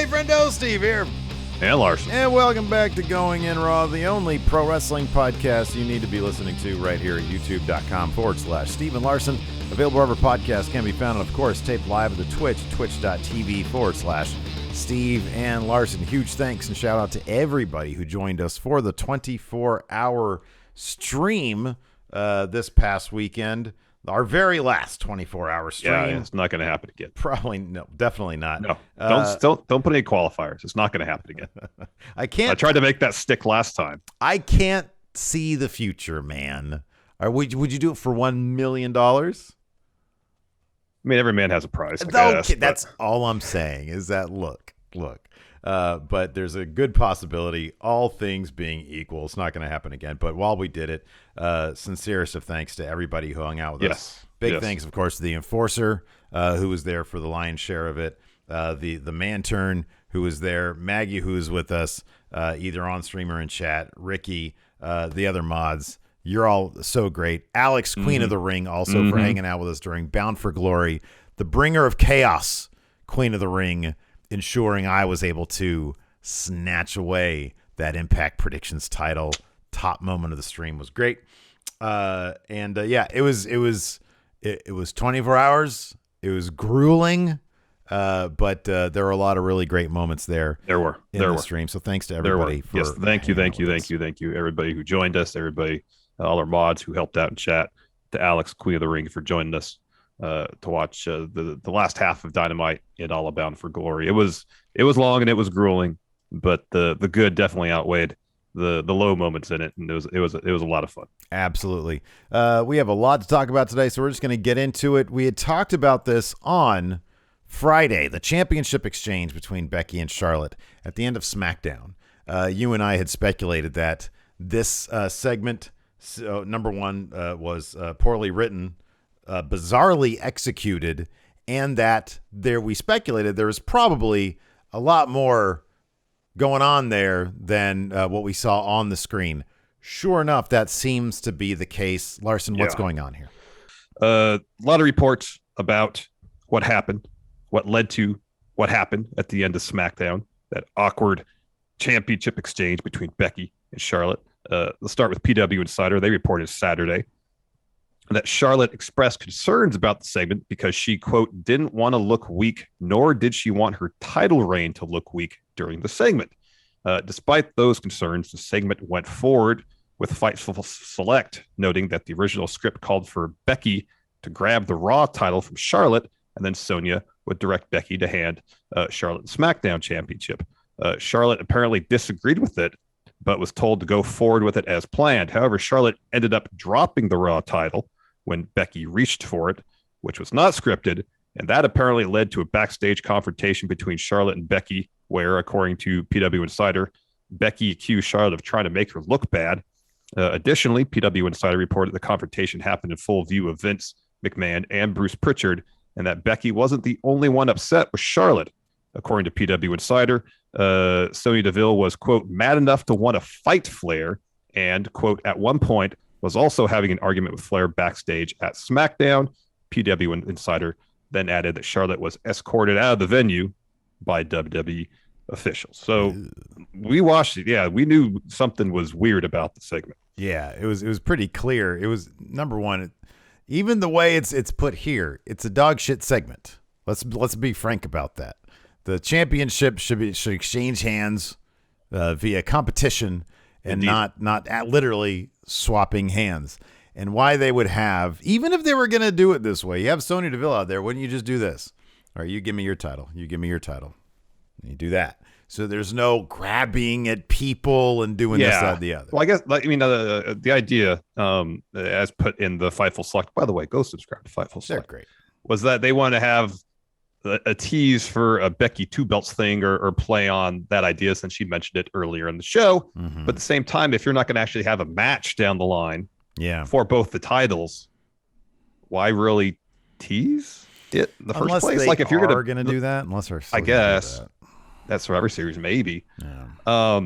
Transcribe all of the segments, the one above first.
Friendo, Steve here. And Larson. And welcome back to Going In Raw, the only pro wrestling podcast you need to be listening to right here at youtube.com/Steve and Larson. Available wherever podcasts can be found, and of course, taped live at the Twitch, twitch.tv/Steve and Larson. Huge thanks and shout out to everybody who joined us for the 24-hour stream this past weekend. Our very last 24-hour stream. Yeah, it's not going to happen again. Probably no, definitely not. No, don't put any qualifiers. It's not going to happen again. I tried to make that stick last time. I can't see the future, man. Would you do it for $1 million? I mean, every man has a price. Okay, that's all I'm saying. Is that look. But there's a good possibility, all things being equal, it's not going to happen again. But while we did it, sincerest of thanks to everybody who hung out with us. Big thanks, of course, to the Enforcer, who was there for the lion's share of it. The Man Turn, who was there. Maggie, who was with us, either on stream or in chat. Ricky, the other mods. You're all so great. Alex, Queen of the Ring, also for hanging out with us during Bound for Glory. The Bringer of Chaos, Queen of the Ring, ensuring I was able to snatch away that Impact Predictions title. Top moment of the stream was great. It was 24 hours. It was grueling, but there were a lot of really great moments there. There were stream. So thanks to everybody. Yes, thank you, everybody who joined us, everybody, all our mods who helped out in chat. To Alex, Queen of the Ring, for joining us to watch the last half of Dynamite in All Bound for Glory. It was long and it was grueling, but the good definitely outweighed the low moments in it, and it was a lot of fun. Absolutely. We have a lot to talk about today, so we're just going to get into it. We had talked about this on Friday, the championship exchange between Becky and Charlotte at the end of SmackDown. You and I had speculated that this segment, number one, was poorly written, bizarrely executed, and that we speculated there was probably a lot more going on there than what we saw on the screen. Sure enough, that seems to be the case. Larson, what's going on here? A lot of reports about what happened, what led to what happened at the end of SmackDown, that awkward championship exchange between Becky and Charlotte. Let's start with PW Insider. They reported Saturday that Charlotte expressed concerns about the segment because she, quote, didn't want to look weak, nor did she want her title reign to look weak during the segment. Despite those concerns, the segment went forward with Fightful Select noting that the original script called for Becky to grab the Raw title from Charlotte, and then Sonya would direct Becky to hand Charlotte the SmackDown Championship. Charlotte apparently disagreed with it, but was told to go forward with it as planned. However, Charlotte ended up dropping the Raw title when Becky reached for it, which was not scripted, and that apparently led to a backstage confrontation between Charlotte and Becky, where, according to PW Insider, Becky accused Charlotte of trying to make her look bad. Additionally, PW Insider reported the confrontation happened in full view of Vince McMahon and Bruce Pritchard, and that Becky wasn't the only one upset with Charlotte. According to PW Insider, Sonya Deville was, quote, mad enough to want to fight Flair, and, quote, at one point was also having an argument with Flair backstage at SmackDown. PW Insider then added that Charlotte was escorted out of the venue by WWE officials. So we watched it. Yeah, we knew something was weird about the segment. Yeah, it was pretty clear. It was, number one, even the way it's put here, it's a dog shit segment. Let's be frank about that. The championship should exchange hands via competition and not literally swapping hands. And why they would have, even if they were going to do it this way, you have Sonya Deville out there, wouldn't you just do this? All right, you give me your title. You give me your title. And you do that. So there's no grabbing at people and doing this, that, the other. Well, I guess, the idea, as put in the Fightful Select, by the way, go subscribe to Fightful Select. They're great. Was that they want to have a tease for a Becky two belts thing or play on that idea, since she mentioned it earlier in the show. Mm-hmm. But at the same time, if you're not going to actually have a match down the line for both the titles, why really tease it in the first place? Like, if you're going to do that, unless they're, I guess that's Survivor Series, maybe. Yeah.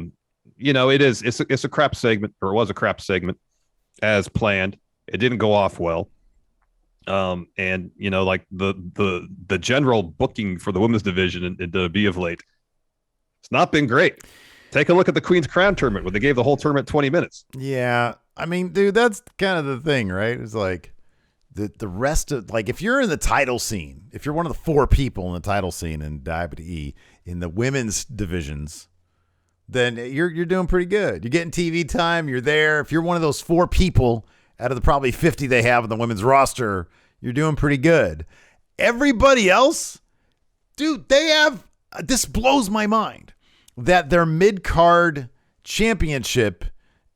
It's a crap segment, or it was a crap segment as planned. It didn't go off well. And like the general booking for the women's division in WWE of late It's not been great. Take a look at the Queen's Crown tournament where they gave the whole tournament 20 minutes. Yeah. I mean, dude, that's kind of the thing, right? It's like the rest of, like, if you're in the title scene, if you're one of the 4 people in the title scene in WWE in the women's divisions, then you're doing pretty good. You're getting TV time. You're there. If you're one of those 4 people out of the probably 50 they have on the women's roster, you're doing pretty good. Everybody else, dude, they have, this blows my mind that their mid-card championship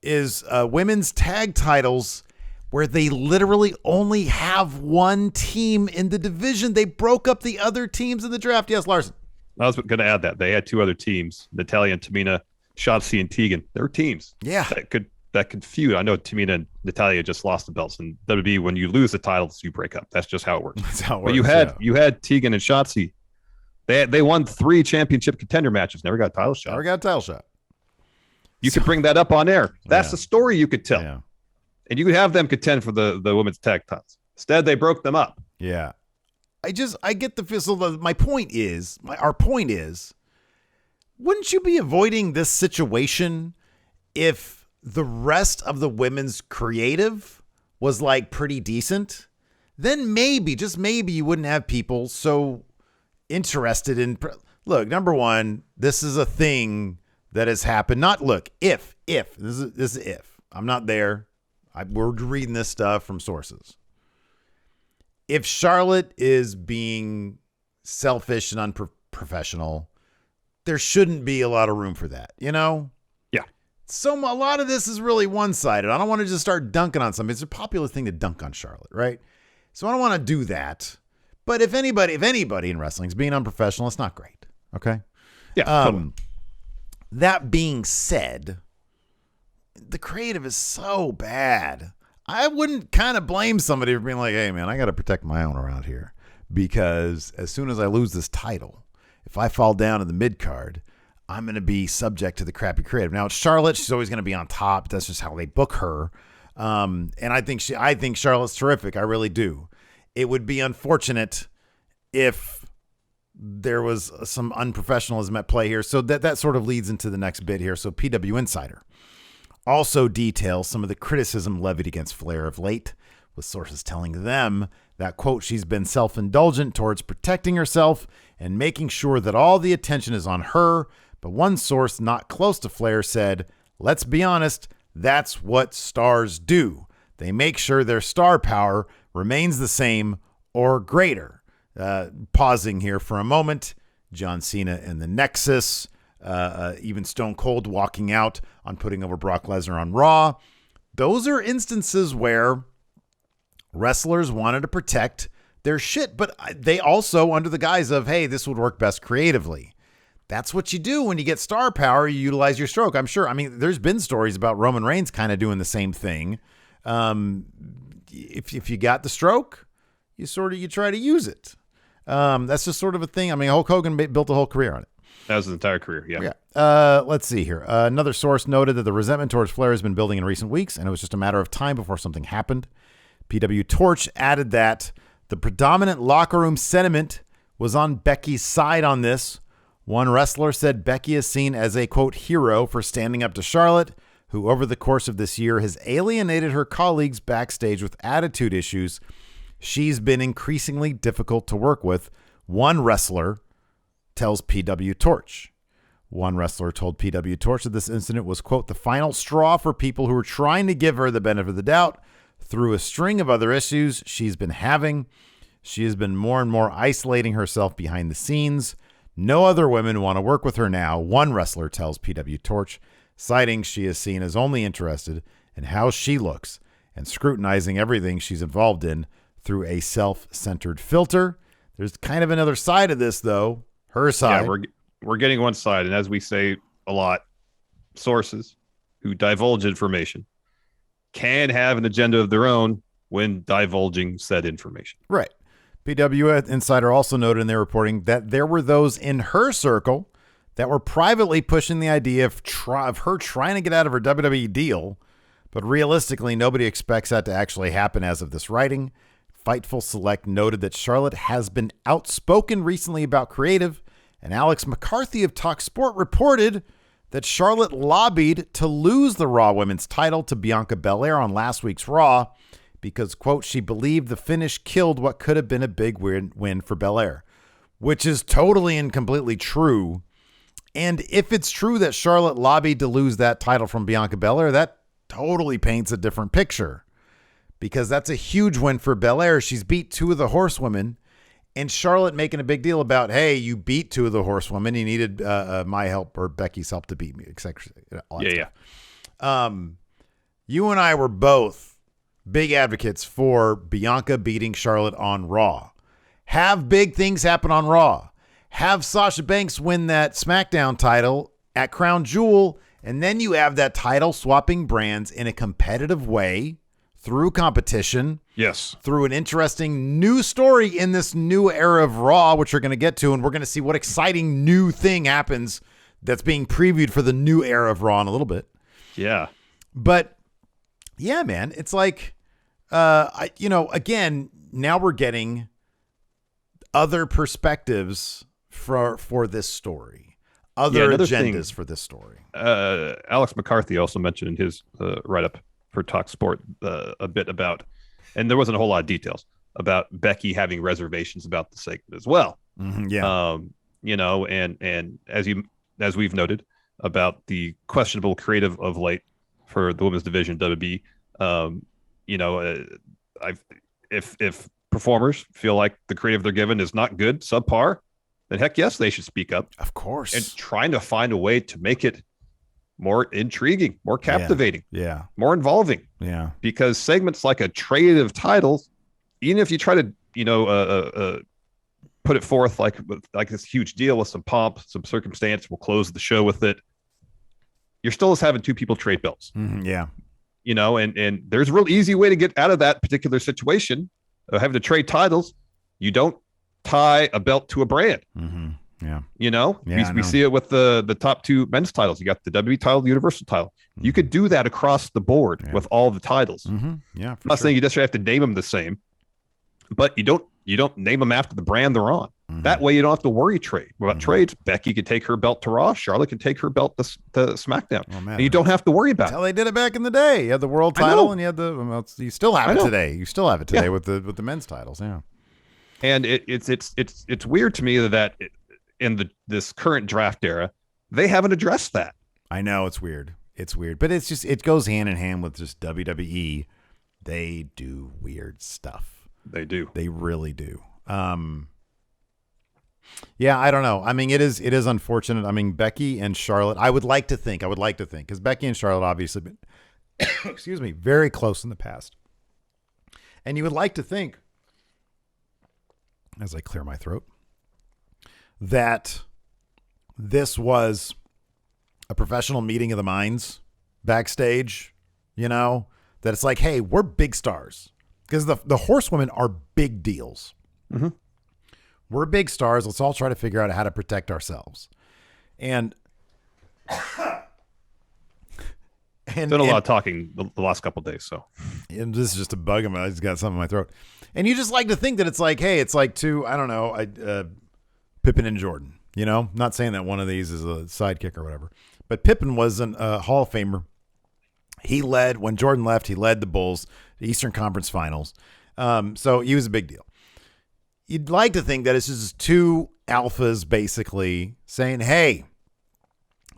is women's tag titles where they literally only have one team in the division. They broke up the other teams in the draft. Yes, Larson. I was going to add that. They had 2 other teams, Natalya and Tamina, Shotzi and Tegan. They're teams. Yeah. That could feud. I know Tamina and Natalya just lost the belts, and WWE, when you lose the titles, you break up. That's just how it works. That's how it works. But you had Tegan and Shotzi. They won 3 championship contender matches. Never got a title shot. You could bring that up on air. That's the story you could tell. Yeah. And you could have them contend for the women's tag titles. Instead, they broke them up. Yeah. I get the feel. So my point is, our point is, wouldn't you be avoiding this situation if the rest of the women's creative was like pretty decent? Then maybe, just maybe, you wouldn't have people so interested in. Look, number one, this is a thing that has happened. Not look, if this is if I'm not there. We're reading this stuff from sources. If Charlotte is being selfish and unprofessional, there shouldn't be a lot of room for that, you know? Yeah. So a lot of this is really one-sided. I don't want to just start dunking on something. It's a popular thing to dunk on Charlotte, right? So I don't want to do that. But if anybody in wrestling is being unprofessional, it's not great. Okay? Yeah. Totally. That being said, the creative is so bad. I wouldn't kind of blame somebody for being like, hey, man, I got to protect my own around here, because as soon as I lose this title, if I fall down in the mid card, I'm going to be subject to the crappy creative. Now, it's Charlotte. She's always going to be on top. That's just how they book her. And I think Charlotte's terrific. I really do. It would be unfortunate if there was some unprofessionalism at play here. So that sort of leads into the next bit here. So PW Insider also details some of the criticism levied against Flair of late, with sources telling them that, quote, she's been self-indulgent towards protecting herself and making sure that all the attention is on her. But one source not close to Flair said, let's be honest, that's what stars do. They make sure their star power remains the same or greater. Pausing here for a moment, John Cena and the Nexus, even Stone Cold walking out on putting over Brock Lesnar on Raw. Those are instances where wrestlers wanted to protect their shit, but they also, under the guise of, hey, this would work best creatively. That's what you do when you get star power. You utilize your stroke. I'm sure. I mean, there's been stories about Roman Reigns kind of doing the same thing. If you got the stroke, you try to use it. That's just sort of a thing. I mean, Hulk Hogan built a whole career on it. That was his entire career, yeah. Let's see here. Another source noted that the resentment towards Flair has been building in recent weeks, and it was just a matter of time before something happened. PW Torch added that the predominant locker room sentiment was on Becky's side on this. One wrestler said Becky is seen as a, quote, hero for standing up to Charlotte, who over the course of this year has alienated her colleagues backstage with attitude issues. She's been increasingly difficult to work with, one wrestler tells PW Torch. One wrestler told PW Torch that this incident was, quote, the final straw for people who were trying to give her the benefit of the doubt through a string of other issues she's been having. She has been more and more isolating herself behind the scenes. No other women want to work with her now, one wrestler tells PW Torch, citing she is seen as only interested in how she looks and scrutinizing everything she's involved in through a self-centered filter. There's kind of another side of this, though. Her side. Yeah, we're getting one side, and as we say a lot, sources who divulge information can have an agenda of their own when divulging said information. Right. PW Insider also noted in their reporting that there were those in her circle that were privately pushing the idea of her trying to get out of her WWE deal, but realistically, nobody expects that to actually happen as of this writing. Fightful Select noted that Charlotte has been outspoken recently about creative And Alex McCarthy of Talk Sport reported that Charlotte lobbied to lose the Raw Women's title to Bianca Belair on last week's Raw because, quote, she believed the finish killed what could have been a big win for Belair, which is totally and completely true. And if it's true that Charlotte lobbied to lose that title from Bianca Belair, that totally paints a different picture because that's a huge win for Belair. She's beat 2 of the horsewomen, and Charlotte making a big deal about, hey, you beat 2 of the horsewomen. You needed my help or Becky's help to beat me. Yeah. You and I were both big advocates for Bianca beating Charlotte on Raw. Have big things happen on Raw. Have Sasha Banks win that SmackDown title at Crown Jewel, and then you have that title swapping brands in a competitive way through competition. Yes. Through an interesting new story in this new era of Raw, which we're going to get to, and we're going to see what exciting new thing happens that's being previewed for the new era of Raw in a little bit. Yeah. But yeah, man, it's like, again, now we're getting other perspectives for this story, other agendas for this story. Alex McCarthy also mentioned in his write-up for Talk Sport a bit about, and there wasn't a whole lot of details about Becky having reservations about the segment as well. Mm-hmm, yeah. And as we've noted about the questionable creative of late for the women's division WB. If performers feel like the creative they're given is not good, subpar, then heck yes, they should speak up. Of course. And trying to find a way to make it more intriguing, more captivating, more involving. Yeah. Because segments like a trade of titles, even if you try to, put it forth like this huge deal with some pomp, some circumstance, we'll close the show with it. You're still just having 2 people trade belts. Mm-hmm, yeah. And there's a real easy way to get out of that particular situation of having to trade titles. You don't tie a belt to a brand. Mm-hmm. Yeah. We see it with the top 2 men's titles. You got the WWE title, the Universal title. Mm-hmm. You could do that across the board with all the titles. Mm-hmm. Yeah. I'm not saying you just have to name them the same, but you don't name them after the brand they're on. Mm-hmm. That way you don't have to worry about trades. Becky could take her belt to Raw. Charlotte can take her belt to SmackDown. Oh, man. And you don't have to worry about it. That's how they did it back in the day. You had the world title and you had you still have it today. You still have it today with the men's titles. Yeah. And it's weird to me that in this current draft era, they haven't addressed that. I know it's weird. But it's just, it goes hand in hand with just WWE. They do weird stuff. They do. They really do. Yeah, I don't know. I mean, it is unfortunate. I mean, Becky and Charlotte, I would like to think, because Becky and Charlotte obviously been, excuse me, very close in the past. And you would like to think, as I clear my throat, that this was a professional meeting of the minds backstage, that it's like, hey, we're big stars. Because the horsewomen are big deals. Mm-hmm. We're big stars. Let's all try to figure out how to protect ourselves. And done a lot of talking the last couple of days. So and this is just a bug. I just got something in my throat. And you just like to think that it's like, hey, it's like Pippen and Jordan. Not saying that one of these is a sidekick or whatever, but Pippen was a Hall of Famer. He led, when Jordan left, he led the Bulls to Eastern Conference Finals. So he was a big deal. You'd like to think that it's just 2 alphas basically saying, hey,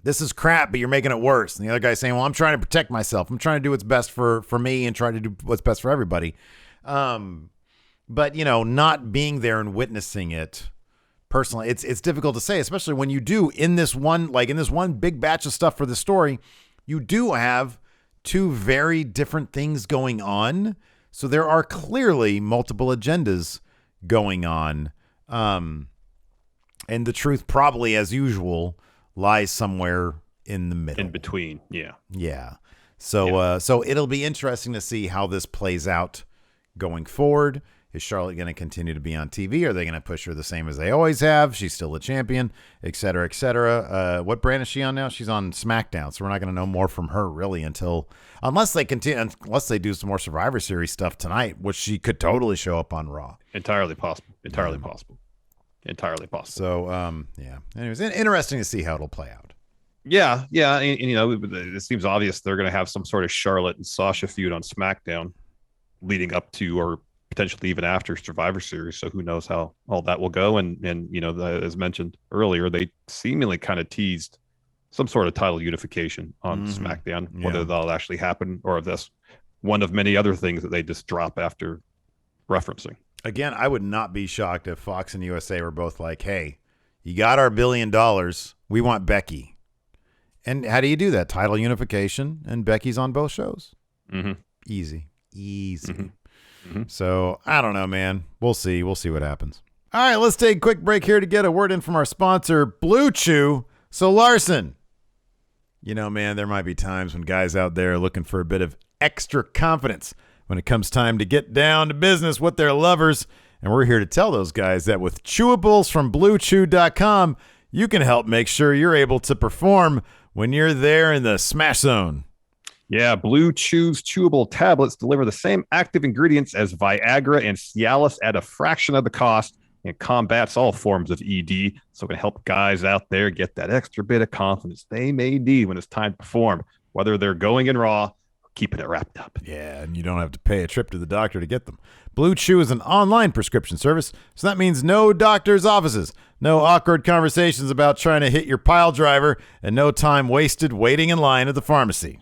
this is crap, but you're making it worse. And the other guy saying, well, I'm trying to protect myself. I'm trying to do what's best for me and try to do what's best for everybody. But, not being there and witnessing it personally, it's difficult to say, especially when you do in this one big batch of stuff for the story, you do have 2 very different things going on. So there are clearly multiple agendas going on. And the truth probably, as usual, lies somewhere in the middle. In between. Yeah. Yeah. So it'll be interesting to see how this plays out going forward. Is Charlotte going to continue to be on TV? Are they going to push her the same as they always have? She's still a champion, et cetera, et cetera. What brand is she on now? She's on SmackDown. So we're not going to know more from her really unless they do some more Survivor Series stuff tonight, which she could totally show up on Raw. Entirely possible. entirely possible. So, yeah. Anyways, interesting to see how it'll play out. Yeah. And, it seems obvious they're going to have some sort of Charlotte and Sasha feud on SmackDown leading up to or potentially even after Survivor Series. So who knows how all that will go. And as mentioned earlier, they seemingly kind of teased some sort of title unification on SmackDown, whether that'll actually happen or if that's one of many other things that they just drop after referencing. Again, I would not be shocked if Fox and USA were both like, hey, you got our $1 billion. We want Becky. And how do you do that? Title unification, and Becky's on both shows. Easy. So, I don't know, man. We'll see. We'll see what happens. All right, let's take a quick break here to get a word in from our sponsor, Blue Chew. So, Larson, man, there might be times when guys out there are looking for a bit of extra confidence when it comes time to get down to business with their lovers. And we're here to tell those guys that with chewables from BlueChew.com, you can help make sure you're able to perform when you're there in the smash zone. Yeah, Blue Chew's chewable tablets deliver the same active ingredients as Viagra and Cialis at a fraction of the cost and combats all forms of ED. So it can help guys out there get that extra bit of confidence they may need when it's time to perform, whether they're going in raw or keeping it wrapped up. Yeah, and you don't have to pay a trip to the doctor to get them. Blue Chew is an online prescription service, so that means no doctor's offices, no awkward conversations about trying to hit your pile driver, and no time wasted waiting in line at the pharmacy.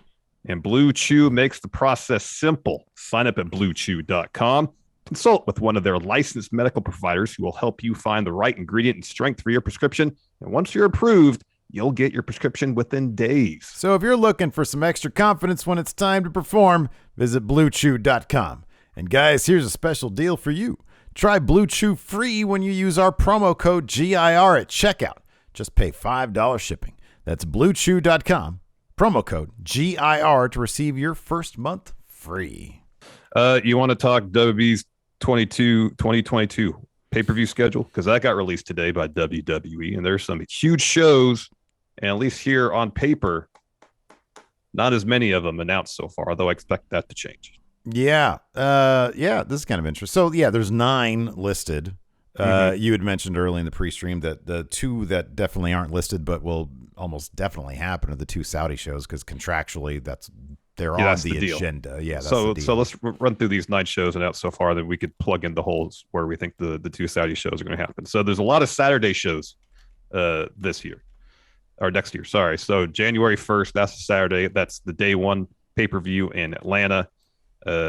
And Blue Chew makes the process simple. Sign up at BlueChew.com. Consult with one of their licensed medical providers who will help you find the right ingredient and strength for your prescription. And once you're approved, you'll get your prescription within days. So if you're looking for some extra confidence when it's time to perform, visit BlueChew.com. And guys, here's a special deal for you. Try Blue Chew free when you use our promo code GIR at checkout. Just pay $5 shipping. That's BlueChew.com. Promo code GIR to receive your first month free. You want to talk WWE's 2022 pay-per-view schedule? Because that got released today by WWE, and there's some huge shows, and at least here on paper, not as many of them announced so far, although I expect that to change. Yeah. This is kind of interesting. So, yeah, there's 9 listed. You had mentioned early in the pre-stream that the 2 that definitely aren't listed but will almost definitely happen are the 2 Saudi shows because contractually they're on the agenda. Yeah. That's the deal. So let's run through these 9 shows announced so far that we could plug in the holes where we think the 2 Saudi shows are going to happen. So there's a lot of Saturday shows this year or next year. Sorry. So January 1st, that's a Saturday. That's the day 1 pay-per-view in Atlanta.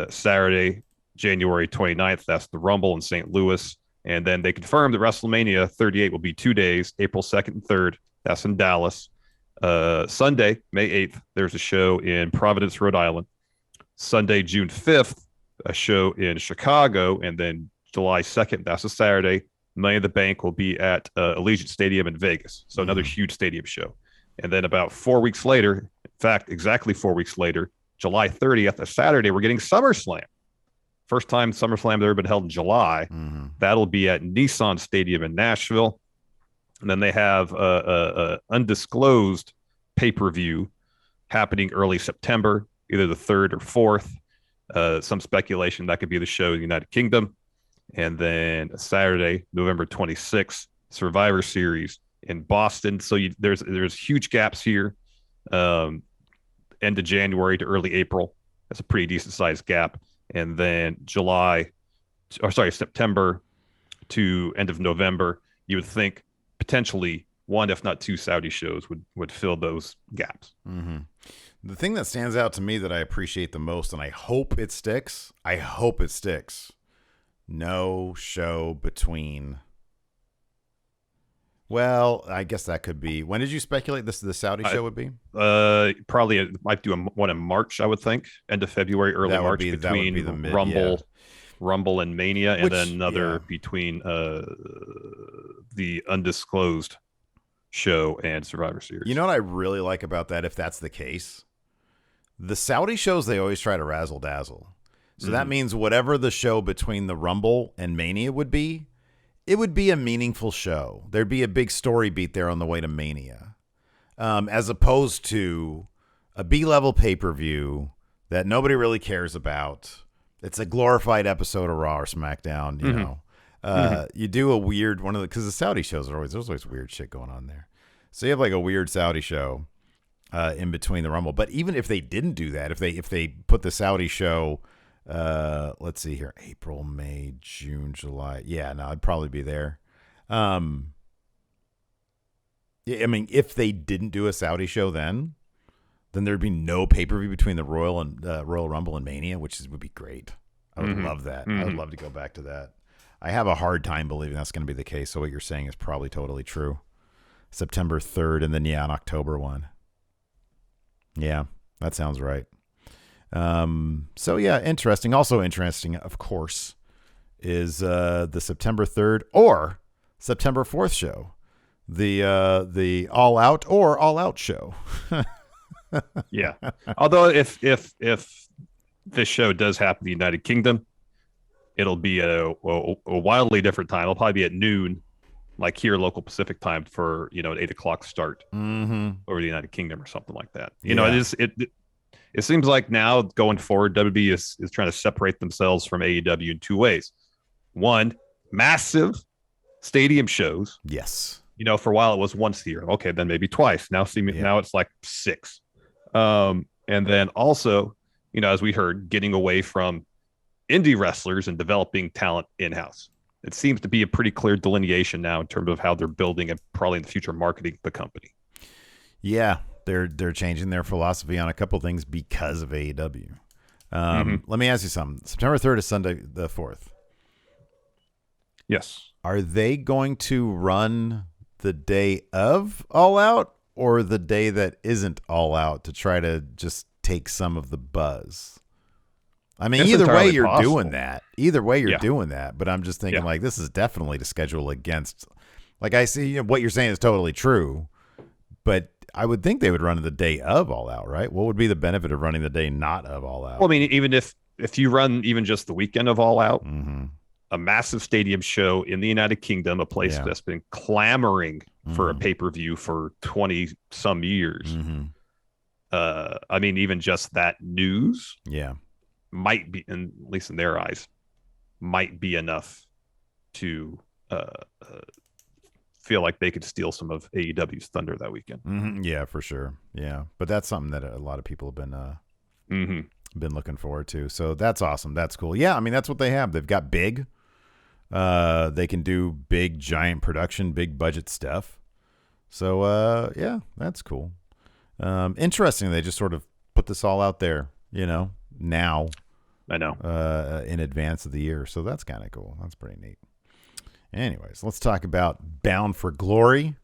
Saturday, January 29th, that's the Rumble in St. Louis. And then they confirmed that WrestleMania 38 will be 2 days, April 2nd and 3rd. That's in Dallas. Sunday, May 8th, there's a show in Providence, Rhode Island. Sunday, June 5th, a show in Chicago. And then July 2nd, that's a Saturday. Money in the Bank will be at Allegiant Stadium in Vegas. So another huge stadium show. And then about 4 weeks later, in fact, exactly 4 weeks later, July 30th, a Saturday, we're getting SummerSlam. First time SummerSlam has ever been held in July. That'll be at Nissan Stadium in Nashville. And then they have a undisclosed pay-per-view happening early September, either the 3rd or 4th. Some speculation that could be the show in the United Kingdom. And then Saturday, November 26th, Survivor Series in Boston. So there's huge gaps here. End of January to early April. That's a pretty decent sized gap. And then September to end of November, you would think potentially 1, if not 2 Saudi shows would fill those gaps. The thing that stands out to me that I appreciate the most, and I hope it sticks, no show between. Well, I guess that could be. When did you speculate the Saudi show would be? Probably it might do one in March, I would think. End of February, early March, between the Rumble and Mania, and then another between the undisclosed show and Survivor Series. You know what I really like about that, if that's the case? The Saudi shows, they always try to razzle dazzle. So that means whatever the show between the Rumble and Mania would be, it would be a meaningful show. There'd be a big story beat there on the way to Mania, as opposed to a B-level pay-per-view that nobody really cares about. It's a glorified episode of Raw or SmackDown, you know. You do a weird one of the, because the Saudi shows there's always weird shit going on there. So you have like a weird Saudi show in between the Rumble. But even if they didn't do that, if they put the Saudi show, let's see here, April, May, June, July. Yeah, no, I'd probably be there. Yeah, I mean, if they didn't do a Saudi show, then there'd be no pay-per-view between the Royal Rumble and Mania, which would be great. I would love that. I would love to go back to that. I have a hard time believing that's going to be the case. So what you're saying is probably totally true. September 3rd, and then an October one. Yeah, that sounds right. So yeah, interesting. Also interesting, of course, is the September 3rd or September 4th show, the All Out or All Out show. Yeah. Although if this show does happen in the United Kingdom, it'll be a wildly different time. It'll probably be at noon, like here, local Pacific time for, an 8:00 start over the United Kingdom or something like that. It seems like now going forward, WWE is trying to separate themselves from AEW in two ways. One, massive stadium shows. Yes. For a while it was once a year. Okay, then maybe twice. Now now it's like 6. And then also, as we heard, getting away from indie wrestlers and developing talent in-house. It seems to be a pretty clear delineation now in terms of how they're building and probably in the future marketing the company. Yeah, they're changing their philosophy on a couple things because of AEW. Let me ask you something. September 3rd is Sunday the 4th. Yes. Are they going to run the day of All Out or the day that isn't All Out to try to just take some of the buzz? I mean, either way you're doing that. Either way you're doing that. But I'm just thinking like this is definitely to schedule against. Like I see what you're saying is totally true, but I would think they would run the day of All Out, right? What would be the benefit of running the day not of All Out? Well, I mean, even if you run even just the weekend of All Out, a massive stadium show in the United Kingdom, a place that's been clamoring for a pay-per-view for 20 some years. I mean, even just that news might be, at least in their eyes, might be enough to feel like they could steal some of AEW's thunder that weekend. Yeah, for sure. Yeah, but that's something that a lot of people have been looking forward to. So that's awesome. That's cool. Yeah, I mean that's what they have. They've got big. They can do big, giant production, big budget stuff. So yeah, that's cool. Interesting. They just sort of put this all out there, now. I know. In advance of the year. So that's kind of cool. That's pretty neat. Anyways, let's talk about Bound for Glory.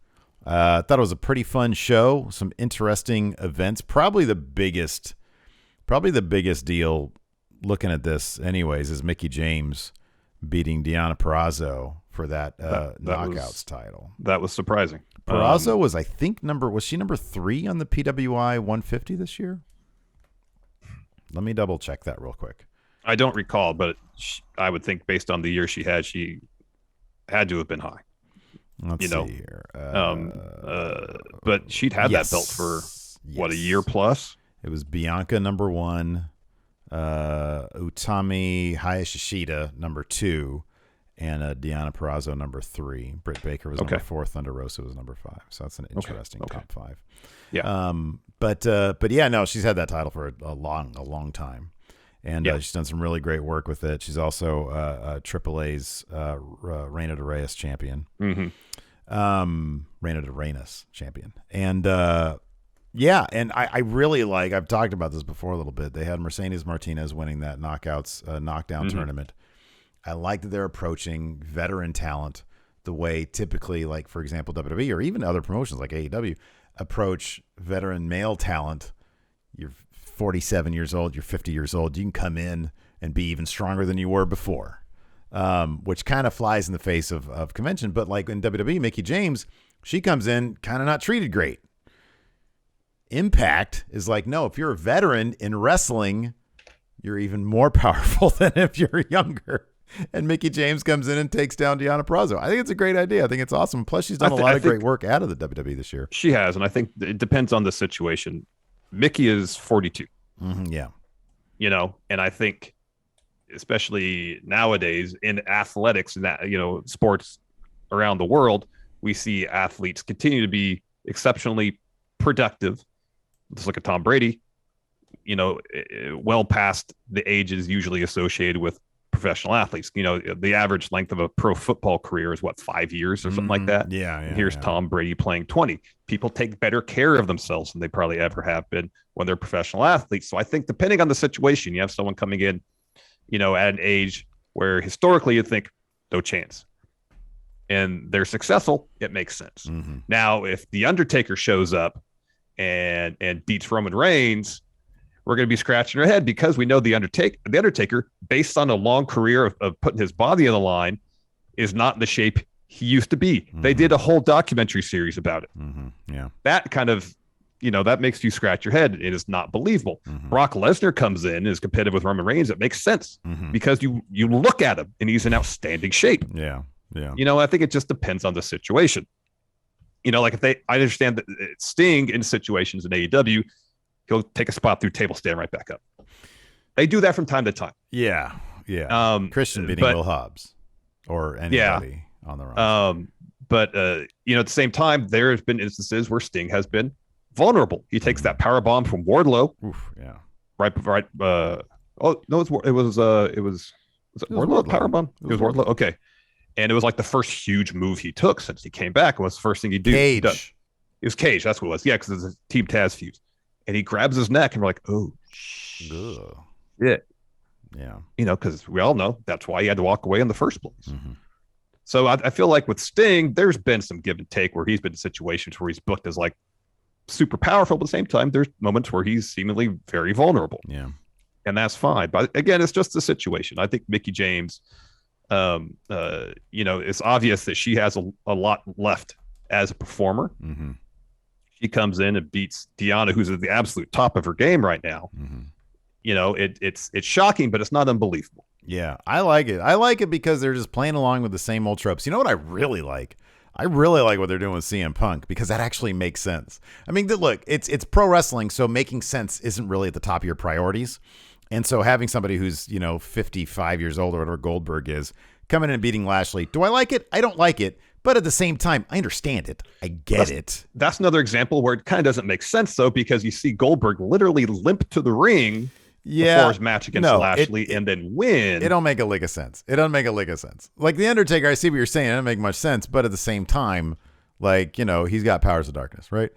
I thought it was a pretty fun show. Some interesting events. Probably the biggest deal looking at this anyways is Mickie James beating Deonna Purrazzo for that Knockouts title. That was surprising. Purrazzo was, I think, was she number 3 on the PWI 150 this year? Let me double check that real quick. I don't recall, but I would think based on the year she had to have been high. Let's see here. But she'd had that belt for what, a year plus? It was Bianca number 1, Utami Hayashishita number 2, and Deonna Purrazzo number 3. Britt Baker was number 4. Thunder Rosa was number 5. So that's an interesting top 5. Yeah. But yeah, no, she's had that title for a long time. And she's done some really great work with it. She's also AAA's Reina de Reyes champion. Reina de Reyes champion. And yeah, and I really like, I've talked about this before a little bit. They had Mercedes Martinez winning that knockdown tournament. I like that they're approaching veteran talent the way typically, like, for example, WWE or even other promotions like AEW approach veteran male talent. You're 47 years old, you're 50 years old, you can come in and be even stronger than you were before, which kind of flies in the face of convention. But like in WWE, Mickie James, she comes in kind of not treated great. Impact is like, no, if you're a veteran in wrestling, you're even more powerful than if you're younger. And Mickie James comes in and takes down Deonna Purrazzo. I think it's a great idea. I think it's awesome. Plus, she's done a lot of great work out of the WWE this year. She has, and I think it depends on the situation. Mickie is 42. Yeah. And I think especially nowadays in athletics and that, sports around the world, we see athletes continue to be exceptionally productive. Let's look at Tom Brady, well past the ages usually associated with professional athletes. The average length of a pro football career is 5 years or something like that. Yeah. And here's Tom Brady playing 20. People take better care of themselves than they probably ever have been when they're professional athletes. So I think depending on the situation, you have someone coming in, at an age where historically you think no chance, and they're successful, it makes sense. Mm-hmm. Now, if the Undertaker shows up and beats Roman Reigns, we're going to be scratching our head, because we know the Undertaker, based on a long career of putting his body on the line, is not in the shape he used to be. Mm-hmm. They did a whole documentary series about it. Mm-hmm. Yeah. That kind of, that makes you scratch your head. It is not believable. Mm-hmm. Brock Lesnar comes in, is competitive with Roman Reigns. It makes sense, Mm-hmm. because you look at him and he's in outstanding shape. Yeah. Yeah. I think it just depends on the situation. Like I understand that Sting in situations in AEW, he'll take a spot through table, stand right back up. They do that from time to time. Yeah. Yeah. Christian beating Will Hobbs or anybody on the roster. But at the same time, there has been instances where Sting has been vulnerable. He takes that power bomb from Wardlow. Oof, yeah. Right. Oh no, it was Wardlow power bomb. It was Wardlow. Okay. And it was like the first huge move he took since he came back. It was the first thing he did. Cage. It was Cage. That's what it was. Yeah, because it's a Team Taz fuse. And he grabs his neck, and we're like, oh, Ugh. shit. Yeah. Because we all know that's why he had to walk away in the first place. Mm-hmm. So I feel like with Sting, there's been some give and take where he's been in situations where he's booked as like super powerful, but at the same time, there's moments where he's seemingly very vulnerable. Yeah. And that's fine. But again, it's just the situation. I think Mickie James, it's obvious that she has a lot left as a performer. Mm-hmm. She comes in and beats Deonna, who's at the absolute top of her game right now. Mm-hmm. It's shocking, but it's not unbelievable. Yeah, I like it. I like it because they're just playing along with the same old tropes. You know what I really like? I really like what they're doing with CM Punk, because that actually makes sense. I mean, look, it's pro wrestling, so making sense isn't really at the top of your priorities. And so having somebody who's, 55 years old or whatever Goldberg is, coming in and beating Lashley, do I like it? I don't like it. But at the same time, I understand it. I get it. That's another example where it kind of doesn't make sense, though, because you see Goldberg literally limp to the ring before his match against Lashley and then win. It don't make a lick of sense. It doesn't make a lick of sense. Like The Undertaker, I see what you're saying. It doesn't make much sense. But at the same time, he's got powers of darkness, right?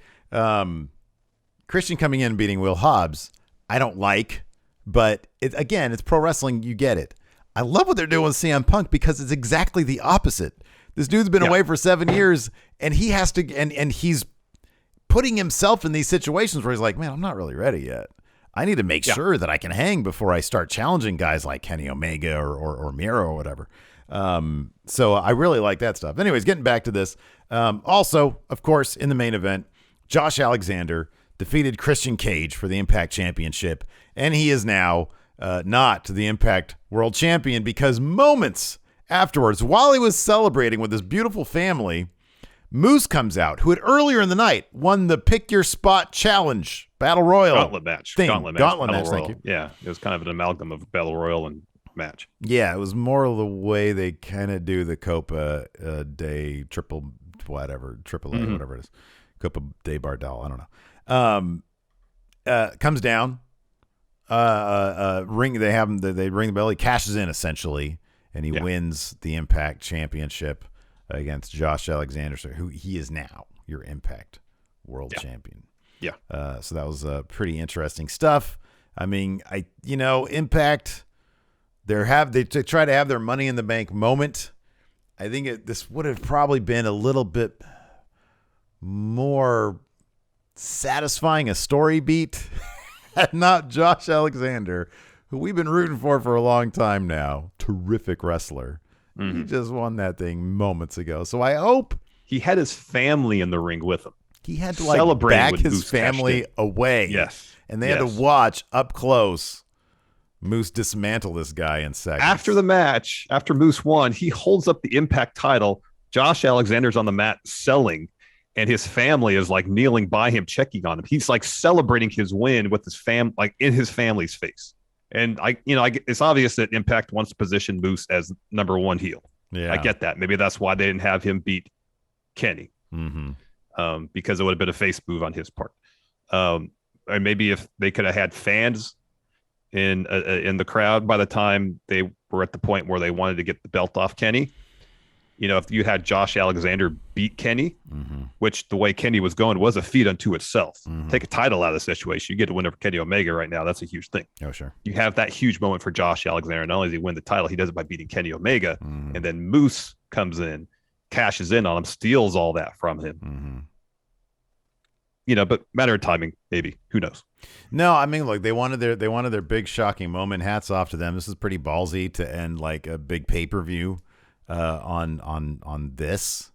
Christian coming in and beating Will Hobbs, I don't like. But, it's pro wrestling. You get it. I love what they're doing with CM Punk, because it's exactly the opposite. This dude's been away for 7 years, and he has to, and he's putting himself in these situations where he's like, man, I'm not really ready yet. I need to make sure that I can hang before I start challenging guys like Kenny Omega or Miro or whatever. So I really like that stuff. Anyways, getting back to this. Also, of course, in the main event, Josh Alexander defeated Christian Cage for the Impact Championship, and he is now not the Impact World Champion, because moments afterwards, while he was celebrating with his beautiful family, Moose comes out, who had earlier in the night won the Pick Your Spot Challenge Battle Royal Gauntlet match. Gauntlet match. Thank you. Yeah, it was kind of an amalgam of Battle Royal and match. Yeah, it was more of the way they kind of do the Copa Day triple A, whatever it is, Copa Day Bardal. I don't know. Comes down. Ring. They have him. They ring the bell. He cashes in essentially, and he wins the Impact Championship against Josh Alexander, who he is now your Impact World Champion. Yeah. So that was pretty interesting stuff. I mean, Impact, they try to have their Money in the Bank moment. I think this would have probably been a little bit more satisfying a story beat, and not Josh Alexander, who we've been rooting for a long time now. Terrific wrestler. Mm-hmm. He just won that thing moments ago. So I hope he had his family in the ring with him. He had to back his family away. Yes. And they had to watch up close Moose dismantle this guy in seconds. After the match, after Moose won, he holds up the Impact title. Josh Alexander's on the mat selling, and his family is like kneeling by him, checking on him. He's like celebrating his win with his in his family's face. And it's obvious that Impact wants to position Moose as number one heel. Yeah. I get that. Maybe that's why they didn't have him beat Kenny, because it would have been a face move on his part. Or maybe if they could have had fans in the crowd by the time they were at the point where they wanted to get the belt off Kenny. If you had Josh Alexander beat Kenny, which the way Kenny was going was a feat unto itself. Take a title out of the situation. You get to win over Kenny Omega right now. That's a huge thing. Oh, sure. You have that huge moment for Josh Alexander. Not only does he win the title, he does it by beating Kenny Omega. And then Moose comes in, cashes in on him, steals all that from him. But matter of timing, maybe. Who knows? No, I mean, look, they wanted their big shocking moment. Hats off to them. This is pretty ballsy to end like a big pay-per-view on this.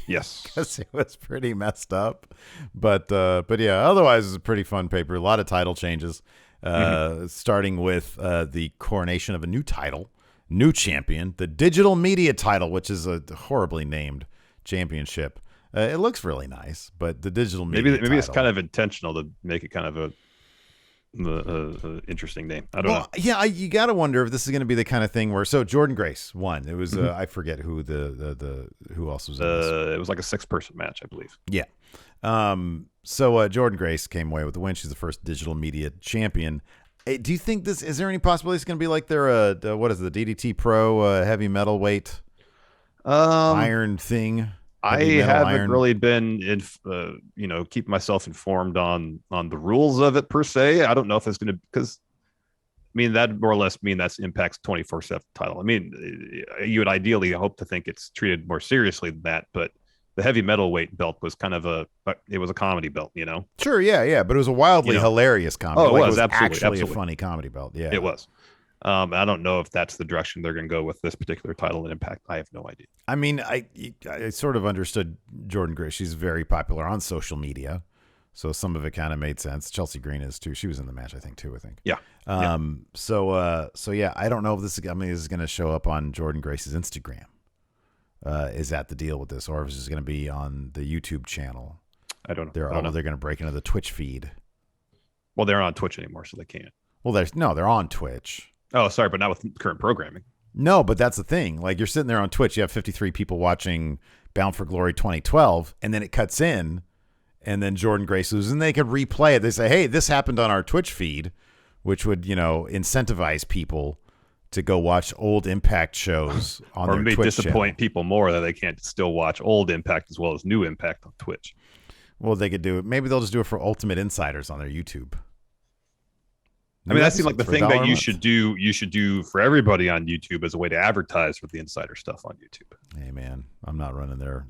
Yes. Because it was pretty messed up. But yeah, otherwise it's a pretty fun paper. A lot of title changes. Starting with the coronation of a new title, new champion, the digital media title, which is a horribly named championship. It looks really nice, but the digital media maybe it's kind of intentional to make it kind of a interesting name. I don't know. Yeah, you got to wonder if this is going to be the kind of thing where Jordan Grace won. It was I forget who who else was in this. It was like a 6-person match, I believe. Yeah. So Jordan Grace came away with the win. She's the first digital media champion. Do you think is there any possibility it's going to be like their what is it, the DDT Pro heavy metal weight iron thing? I haven't really been keep myself informed on the rules of it per se. I don't know if it's going to, because that more or less that's Impact's 24/7 title. You would ideally hope to think it's treated more seriously than that, but the heavy metal weight belt was kind of a comedy belt, Sure, yeah, but it was a wildly hilarious comedy. Oh, it was absolutely a funny comedy belt. Yeah, it was. I don't know if that's the direction they're going to go with this particular title in Impact. I have no idea. I sort of understood Jordan Grace. She's very popular on social media, so some of it kind of made sense. Chelsea Green is too. She was in the match, I think. Yeah. So yeah, I don't know if this is going to show up on Jordan Grace's Instagram. Is that the deal with this, or if it's going to be on the YouTube channel? I don't know. They're going to break into the Twitch feed. Well, they're not on Twitch anymore, so they can't. Well, they're on Twitch. Oh, sorry, but not with current programming. No, but that's the thing. Like, you're sitting there on Twitch, you have 53 people watching Bound for Glory 2012, and then it cuts in, and then Jordan Grace loses, and they could replay it. They say, hey, this happened on our Twitch feed, which would, incentivize people to go watch old Impact shows on their Twitch channel. Or may disappoint people more that they can't still watch old Impact as well as new Impact on Twitch. Well, they could do it. Maybe they'll just do it for Ultimate Insiders on their YouTube. That seems like the thing that you should do. You should do for everybody on YouTube as a way to advertise for the insider stuff on YouTube. Hey man, I'm not running their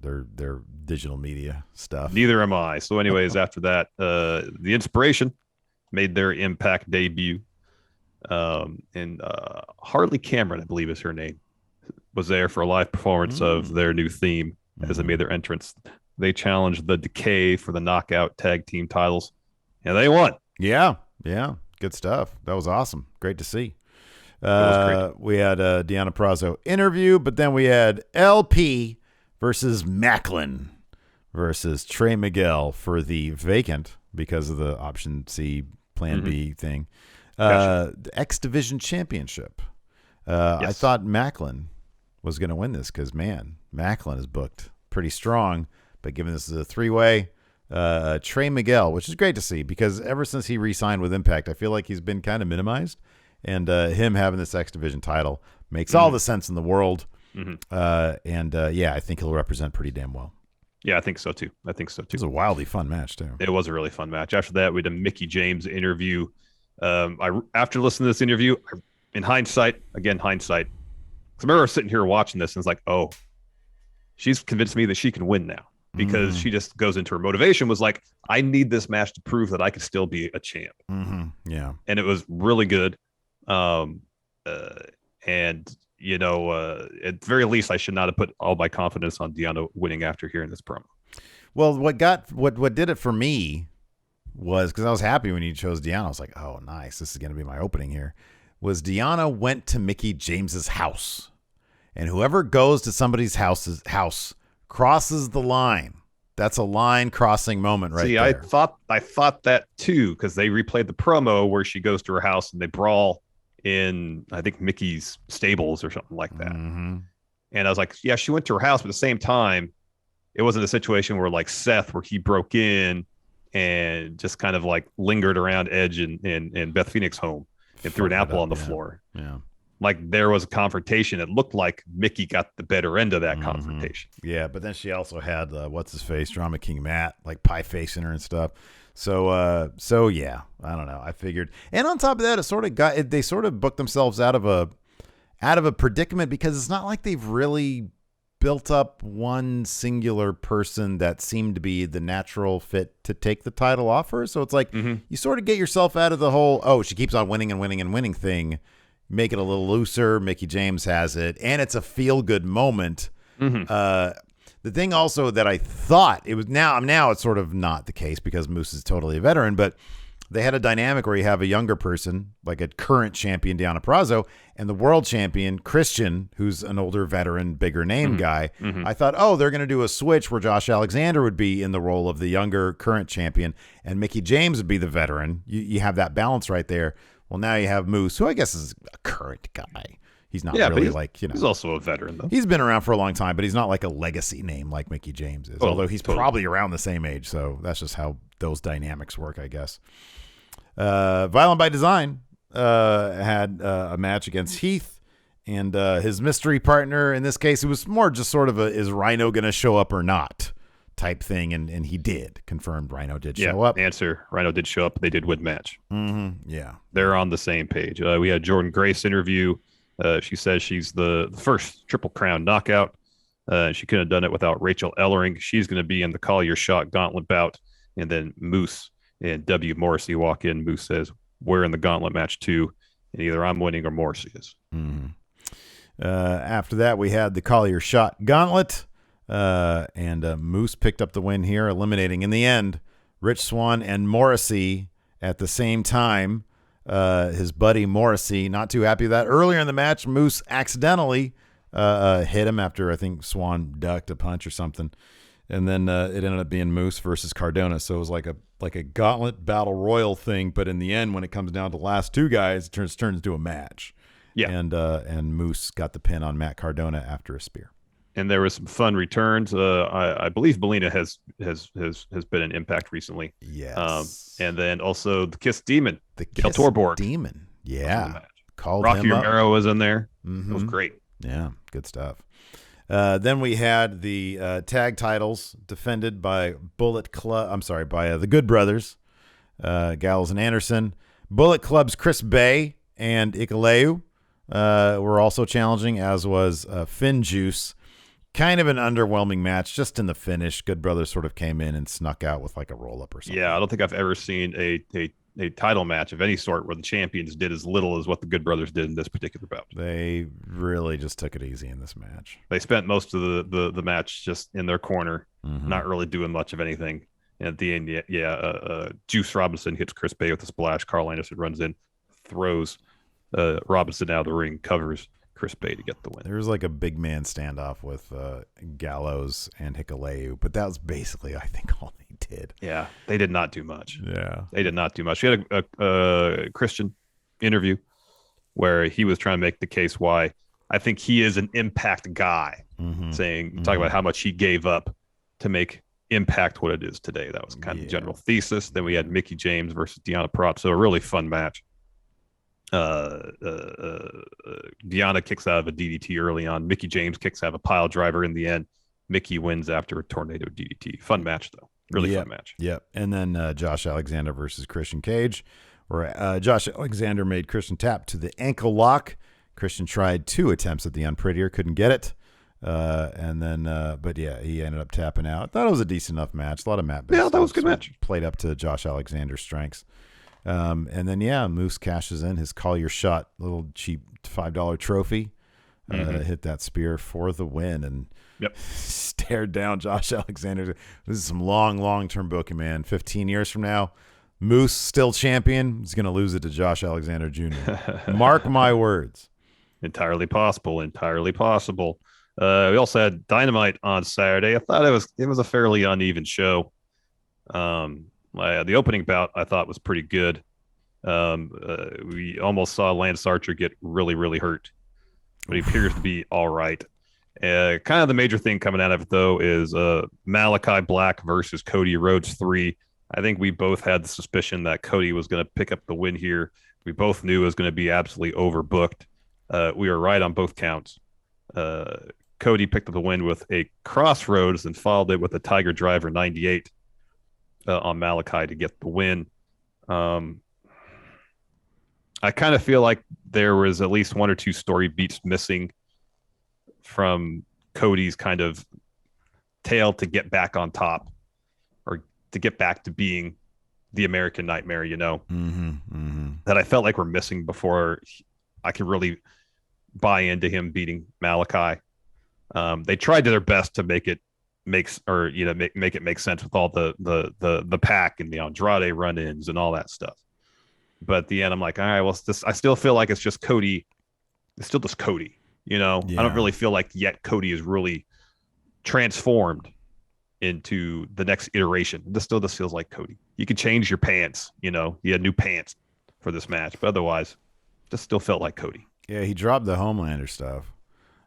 digital media stuff. Neither am I. So, anyways, after that, the Inspiration made their Impact debut, and Harley Cameron, I believe is her name, was there for a live performance of their new theme as they made their entrance. They challenged the Decay for the Knockout Tag Team titles, and they won. Yeah. Good stuff. That was awesome. Great to see. We had Deonna Purrazzo interview, but then we had LP versus Macklin versus Trey Miguel for the vacant, because of the option C, plan B thing. The X Division Championship. Yes. I thought Macklin was going to win this because, man, Macklin is booked pretty strong, but given this is a 3-way, Trey Miguel, which is great to see, because ever since he re-signed with Impact, I feel like he's been kind of minimized, and him having this X Division title makes all the sense in the world. I think he'll represent pretty damn well. Yeah, I think so too. It was a wildly fun match too. It was a really fun match. After that, we had a Mickie James interview. After listening to this interview, in hindsight, because I remember sitting here watching this and it's like, oh, she's convinced me that she can win now. Because she just goes into her motivation was like, I need this match to prove that I could still be a champ. Yeah. And it was really good. At the very least, I should not have put all my confidence on Deonna winning after hearing this promo. Well, what did it for me was, because I was happy when you chose Deonna. I was like, oh, nice. This is going to be my opening here. Was Deonna went to Mickie James's house. And whoever goes to somebody's house crosses the line. That's a line crossing moment right there. I thought that too, because they replayed the promo where she goes to her house and they brawl in, I think, Mickey's stables or something like that. Mm-hmm. And I was like, yeah, she went to her house, but at the same time, it wasn't a situation where like Seth, where he broke in and just kind of like lingered around Edge and Beth Phoenix home and threw an apple on the floor. Yeah. Like there was a confrontation. It looked like Mickey got the better end of that confrontation. Yeah, but then she also had what's his face, Drama King Matt, like pie facing her and stuff. So yeah, I don't know. I figured, and on top of that, they sort of booked themselves out of a predicament, because it's not like they've really built up one singular person that seemed to be the natural fit to take the title off her. So it's like you sort of get yourself out of the whole, oh, she keeps on winning and winning and winning thing. Make it a little looser. Mickey James has it, and it's a feel-good moment. The thing also that I thought it was now it's sort of not the case, because Moose is totally a veteran, but they had a dynamic where you have a younger person, like a current champion, Deonna Purrazzo, and the world champion, Christian, who's an older veteran, bigger name guy. I thought, oh, they're going to do a switch where Josh Alexander would be in the role of the younger current champion, and Mickey James would be the veteran. You have that balance right there. Well, now you have Moose, who I guess is a current guy. He's not really like, he's also a veteran, though. He's been around for a long time, but he's not like a legacy name like Mickey James is. Although he's probably around the same age, so that's just how those dynamics work, I guess. Violent by Design had a match against Heath and his mystery partner. In this case, it was more just sort of is Rhino going to show up or not type thing, and he did. Confirmed Rhino did show up. Answer, Rhino did show up. They did win match. Yeah. They're on the same page. We had Jordan Grace interview. She says she's the first Triple Crown knockout. She couldn't have done it without Rachel Ellering. She's going to be in the Call Your Shot gauntlet bout. And then Moose and W. Morrissey walk in. Moose says, we're in the gauntlet match too, and either I'm winning or Morrissey is. After that, we had the Call Your Shot gauntlet. And Moose picked up the win here, eliminating in the end Rich Swann and Morrissey at the same time. His buddy Morrissey, not too happy with that. Earlier in the match, Moose accidentally hit him after I think Swann ducked a punch or something, and then it ended up being Moose versus Cardona. So it was like a gauntlet battle royal thing, but in the end, when it comes down to the last two guys, it turns into a match. Yeah, and Moose got the pin on Matt Cardona after a spear. And there was some fun returns. I believe Belina has been an Impact recently. Yes. And then also the Kiss Demon, the Kiss Torborg Demon. Yeah. Called Rocky Romero was in there. It was great. Yeah, good stuff. Then we had the tag titles defended by the Good Brothers, Gallows and Anderson. Bullet Club's Chris Bay and Ikaleu were also challenging, as was Finn Juice. Kind of an underwhelming match, just in the finish. Good Brothers sort of came in and snuck out with like a roll-up or something. Yeah, I don't think I've ever seen a title match of any sort where the champions did as little as what the Good Brothers did in this particular bout. They really just took it easy in this match. They spent most of the match just in their corner, not really doing much of anything. And at the end, Juice Robinson hits Chris Bay with a splash. Carl Anderson runs in, throws Robinson out of the ring, covers Chris Bay to get the win. There was like a big man standoff with Gallows and Hikuleo, but that was basically, I think, all they did. Yeah, they did not do much. Yeah, they did not do much. We had a Christian interview where he was trying to make the case why I think he is an Impact guy, talking about how much he gave up to make Impact what it is today. That was kind of the general thesis. Then we had Mickey James versus Deonna Purrazzo, a really fun match. Deonna kicks out of a DDT early on. Mickey James kicks out of a pile driver in the end. Mickey wins after a tornado DDT. Fun match, though. Really fun match. Yep. And then Josh Alexander versus Christian Cage, where Josh Alexander made Christian tap to the ankle lock. Christian tried 2 attempts at the Unprettier, couldn't get it. But he ended up tapping out. I thought it was a decent enough match. A lot of mat. Yeah, that was a good match. Played up to Josh Alexander's strengths. And then, Moose cashes in his Call Your Shot, little cheap $5 trophy, hit that spear for the win, and stared down Josh Alexander. This is some long-term booking, man. 15 years from now, Moose still champion. He's going to lose it to Josh Alexander Jr. Mark my words. Entirely possible. Entirely possible. We also had Dynamite on Saturday. I thought it was a fairly uneven show. The opening bout I thought was pretty good. We almost saw Lance Archer get really, really hurt, but he appears to be all right. Kind of the major thing coming out of it, though, is Malachi Black versus Cody Rhodes 3. I think we both had the suspicion that Cody was going to pick up the win here. We both knew it was going to be absolutely overbooked. We were right on both counts. Cody picked up the win with a Crossroads and followed it with a Tiger Driver 98 on Malachi to get the win. I kind of feel like there was at least one or two story beats missing from Cody's kind of tale to get back on top or to get back to being the American Nightmare, that I felt like were missing before I could really buy into him beating Malachi. They tried their best to make it make it make sense with all the pack and the Andrade run-ins and all that stuff. But at the end, I'm like, all right, well, I still feel like it's just Cody. It's still just Cody, Yeah. I don't really feel like yet Cody is really transformed into the next iteration. This still just feels like Cody. You could change your pants, He had new pants for this match, but otherwise, just still felt like Cody. Yeah, he dropped the Homelander stuff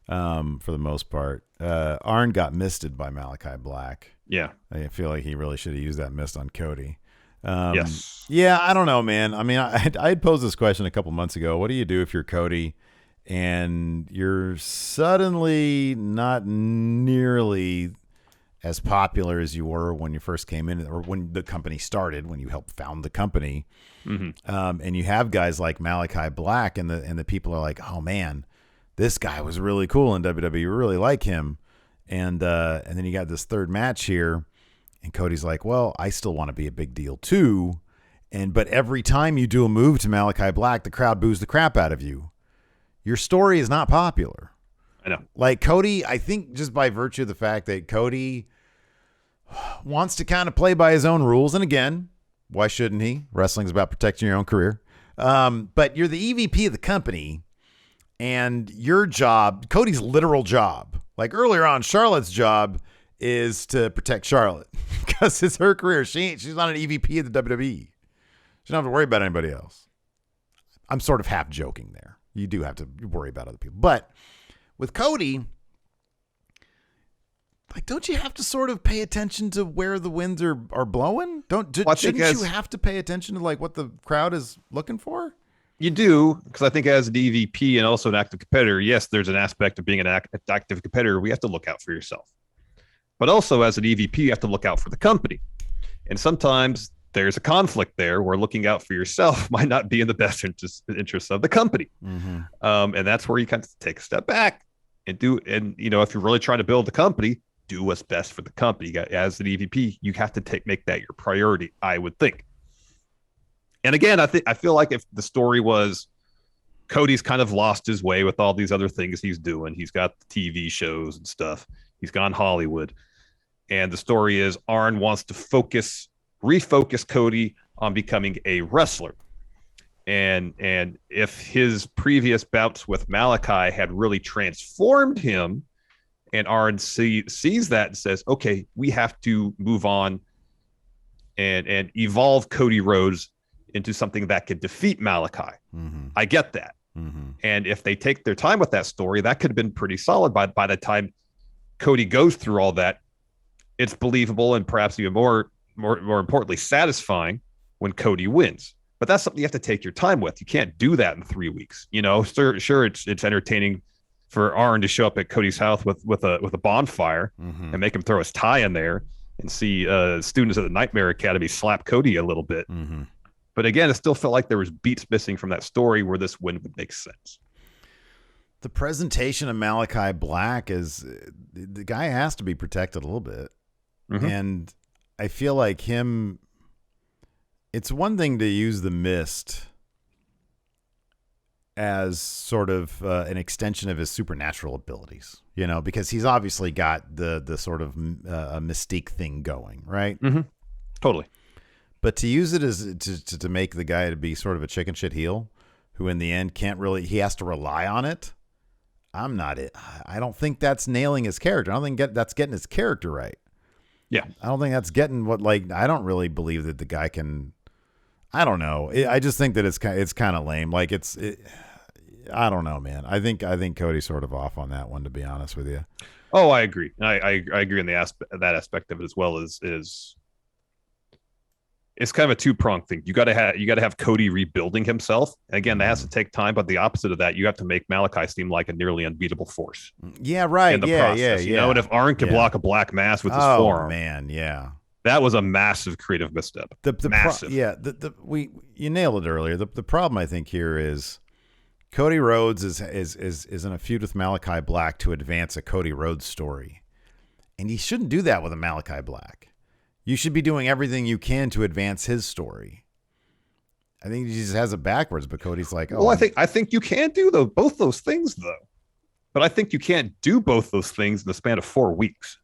for the most part. Arn got misted by Malachi Black. Yeah. I feel like he really should have used that mist on Cody. Yes. Yeah, I don't know, man. I mean, I had posed this question a couple months ago. What do you do if you're Cody and you're suddenly not nearly as popular as you were when you first came in, or when the company started, when you helped found the company? Mm-hmm. And you have guys like Malachi Black, and the people are like, oh man, this guy was really cool in WWE. We really like him. And then you got this third match here. And Cody's like, well, I still want to be a big deal too. But every time you do a move to Malachi Black, the crowd boos the crap out of you. Your story is not popular. I know. Like Cody, I think just by virtue of the fact that Cody wants to kind of play by his own rules. And again, why shouldn't he? Wrestling's about protecting your own career. But you're the EVP of the company, and your job, Cody's literal job, like earlier on, Charlotte's job is to protect Charlotte because it's her career. She's not an EVP of the WWE. She don't have to worry about anybody else. I'm sort of half joking there. You do have to worry about other people. But with Cody, like, don't you have to sort of pay attention to where the winds are blowing? Shouldn't you have to pay attention to like what the crowd is looking for? You do, because I think as an EVP and also an active competitor, yes, there's an aspect of being an active competitor. We have to look out for yourself. But also as an EVP, you have to look out for the company. And sometimes there's a conflict there where looking out for yourself might not be in the best interest of the company. Mm-hmm. And that's where you kind of take a step back and if you're really trying to build the company, do what's best for the company. As an EVP, you have to make that your priority, I would think. And again, I feel like if the story was Cody's kind of lost his way with all these other things he's doing, he's got the TV shows and stuff, he's gone Hollywood. And the story is Arn wants to refocus Cody on becoming a wrestler. And if his previous bouts with Malachi had really transformed him, and Arn sees that and says, okay, we have to move on and evolve Cody Rhodes into something that could defeat Malachi. Mm-hmm. I get that. Mm-hmm. And if they take their time with that story, that could have been pretty solid by the time Cody goes through all that. It's believable and perhaps even more importantly, satisfying when Cody wins. But that's something you have to take your time with. You can't do that in 3 weeks. Sure, it's entertaining for Arn to show up at Cody's house with a bonfire mm-hmm. and make him throw his tie in there and see students at the Nightmare Academy slap Cody a little bit. Mm-hmm. But again, it still felt like there was beats missing from that story where this win would make sense. The presentation of Malachi Black is the guy has to be protected a little bit. Mm-hmm. And I feel like it's one thing to use the mist as sort of an extension of his supernatural abilities, because he's obviously got the sort of a mystique thing going, right? Mm-hmm. Totally. But to use it as to make the guy to be sort of a chicken shit heel who in the end he has to rely on it. I don't think that's nailing his character. I don't think that's getting his character right. Yeah. I don't think that's getting I don't really believe that the guy can I don't know. I just think that it's kind of lame. Like I don't know, man. I think Cody's sort of off on that one, to be honest with you. Oh, I agree. I agree in that aspect of it as well. Is it's kind of a two-pronged thing. You got to have Cody rebuilding himself. And again, that has to take time. But the opposite of that, you have to make Malachi seem like a nearly unbeatable force. Yeah, right. In the process, you know. And if Arn can block a black mass with his forearm, man, yeah, that was a massive creative misstep. Massive. You nailed it earlier. The problem I think here is Cody Rhodes is in a feud with Malachi Black to advance a Cody Rhodes story, and you shouldn't do that with a Malachi Black. You should be doing everything you can to advance his story. I think he just has it backwards, but Cody's like, well, I think you can do both those things though, but I think you can't do both those things in the span of 4 weeks.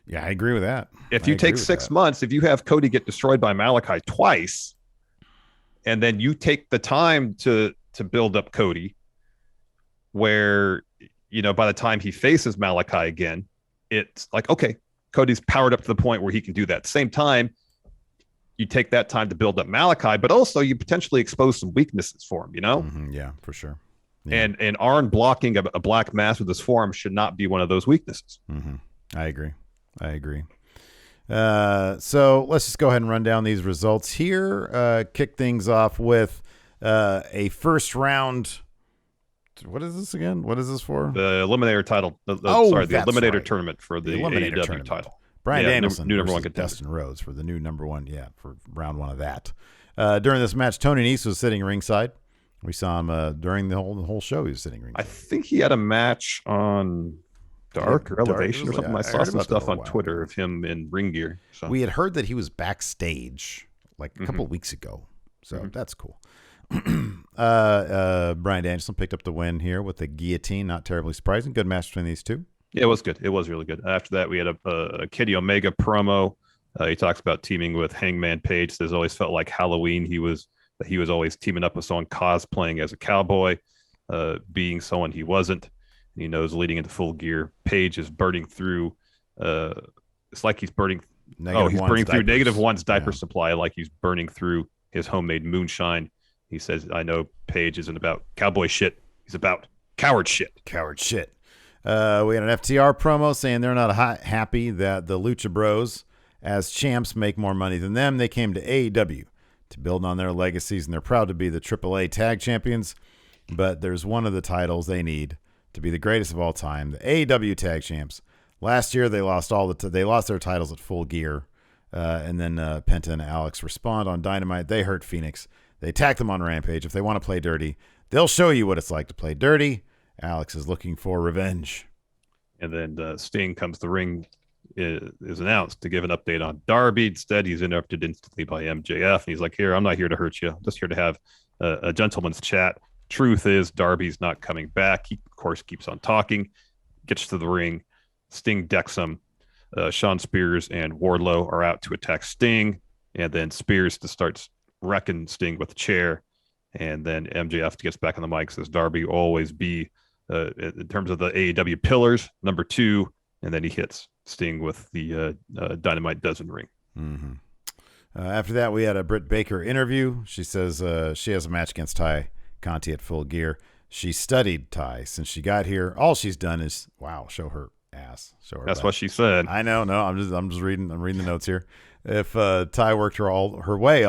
Yeah, I agree with that. If you take 6 months, if you have Cody get destroyed by Malachi twice, and then you take the time to build up Cody, where, you know, by the time he faces Malachi again, it's like, okay, Cody's powered up to the point where he can do that. At the same time, you take that time to build up Malachi, but also you potentially expose some weaknesses for him, you know? Mm-hmm, yeah, for sure. Yeah. And Arn blocking a black mass with his forearm should not be one of those weaknesses. Mm-hmm. I agree. So let's just go ahead and run down these results here. Kick things off with a first round. What is this again? What is this for? The Eliminator title. The Eliminator right. tournament for the AEW tournament. Title. Brian Danielson new number one contender. Dustin Rhodes for the new number one. Yeah, for round one of that. During this match, Tony Nese was sitting ringside. We saw him during the whole show. He was sitting ringside. I think he had a match on Dark or Elevation or something. I saw some stuff on Twitter of him in ring gear. So. We had heard that he was backstage like a couple of weeks ago. So that's cool. Brian Danielson picked up the win here with the guillotine. Not terribly surprising. Good match between these two. Yeah, it was good. It was really good. After that, we had a Kenny Omega promo. He talks about teaming with Hangman Page. Says always felt like Halloween. He was always teaming up with someone cosplaying as a cowboy, being someone he wasn't. And he knows leading into Full Gear, Page is burning through. It's like he's burning. He's burning through -1's diaper supply, like he's burning through his homemade moonshine. He says, I know Page isn't about cowboy shit. He's about coward shit. Coward shit. We had an FTR promo saying they're not happy that the Lucha Bros, as champs, make more money than them. They came to AEW to build on their legacies, and they're proud to be the AAA Tag Champions. But there's one of the titles they need to be the greatest of all time, the AEW Tag Champs. Last year, they lost they lost their titles at Full Gear, and then Penta and Alex respond on Dynamite. They hurt Phoenix. They attack them on Rampage. If they want to play dirty, they'll show you what it's like to play dirty. Alex is looking for revenge. And then Sting comes to the ring, is announced to give an update on Darby. Instead, he's interrupted instantly by MJF. And he's like, here, I'm not here to hurt you. I'm just here to have a gentleman's chat. Truth is, Darby's not coming back. He, of course, keeps on talking, gets to the ring. Sting decks him. Shawn Spears and Wardlow are out to attack Sting. And then Spears starts wrecking Sting with a chair, and then MJF gets back on the mic, says Darby will always be in terms of the AEW pillars number 2, and then he hits Sting with the Dynamite Dozen ring. Mm-hmm. After that, we had a Britt Baker interview. She says she has a match against Ty Conti at Full Gear. She studied Ty since she got here. All she's done is show her ass. Show her. That's back. What she said. I know. No, I'm just reading. I'm reading the notes here. If Ty worked her way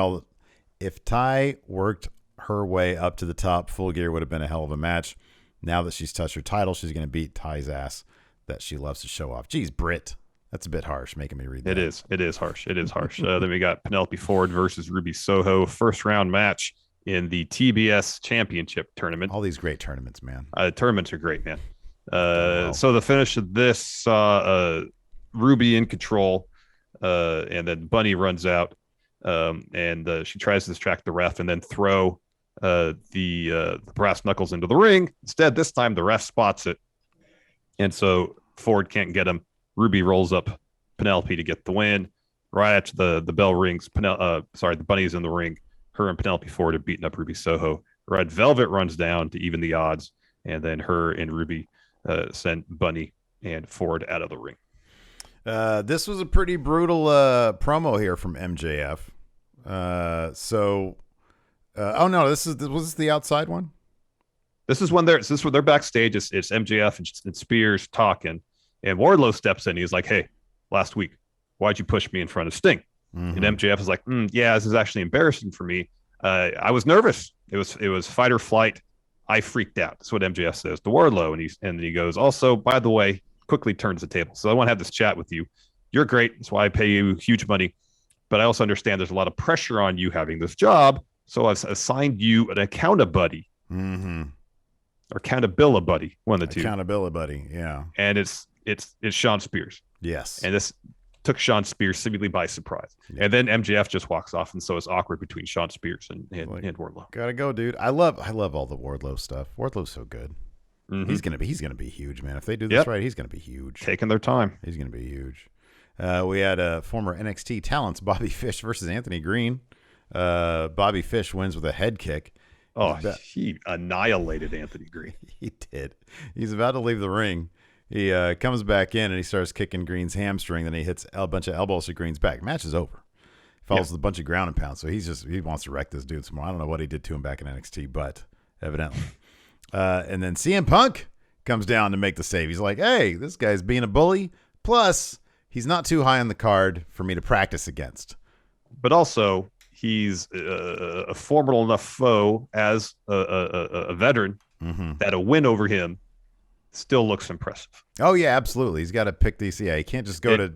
If Ty worked her way up to the top, Full Gear would have been a hell of a match. Now that she's touched her title, she's going to beat Ty's ass that she loves to show off. Geez, Britt, that's a bit harsh, making me read that. It is harsh. Then we got Penelope Ford versus Ruby Soho, first round match in the TBS Championship tournament. All these great tournaments, man. Tournaments are great, man. So the finish of this, Ruby in control, and then Bunny runs out. And she tries to distract the ref and then throw the brass knuckles into the ring. Instead, this time the ref spots it, and so Ford can't get him. Ruby rolls up Penelope to get the win. Right after the bell rings, the Bunny's in the ring. Her and Penelope Ford are beating up Ruby Soho. Red Velvet runs down to even the odds, and then her and Ruby send Bunny and Ford out of the ring. This was a pretty brutal promo here from MJF. Oh no, was this the outside one? This is when they're backstage. It's MJF and Spears talking, and Wardlow steps in. He's like, "Hey, last week, why'd you push me in front of Sting?" Mm-hmm. And MJF is like, "Yeah, this is actually embarrassing for me. I was nervous. It was fight or flight. I freaked out." That's what MJF says to Wardlow, and he goes, "Also, by the way," quickly turns the table. "So I want to have this chat with you. You're great. That's why I pay you huge money. But I also understand there's a lot of pressure on you having this job. So I've assigned you an accountability Mm-hmm. or accountability buddy, one of the two. Accountability buddy, yeah. And it's Sean Spears. Yes. And this took Sean Spears seemingly by surprise. Yeah. And then MJF just walks off, and so it's awkward between Sean Spears and Wardlow. Gotta go, dude. I love all the Wardlow stuff. Wardlow's so good. Mm-hmm. He's gonna be huge, man. If they do this right, he's gonna be huge. Taking their time. He's gonna be huge. We had former NXT talents Bobby Fish versus Anthony Green. Bobby Fish wins with a head kick. Oh, he annihilated Anthony Green. He did. He's about to leave the ring. He comes back in and he starts kicking Green's hamstring. Then he hits a bunch of elbows to Green's back. Match is over. Falls with a bunch of ground and pound. So he wants to wreck this dude some more. I don't know what he did to him back in NXT, but evidently. And then CM Punk comes down to make the save. He's like, "Hey, this guy's being a bully. Plus, he's not too high on the card for me to practice against." But also, he's a formidable enough foe as a veteran that a win over him still looks impressive. Oh, yeah, absolutely. He's got to pick these. Yeah, he can't just go to...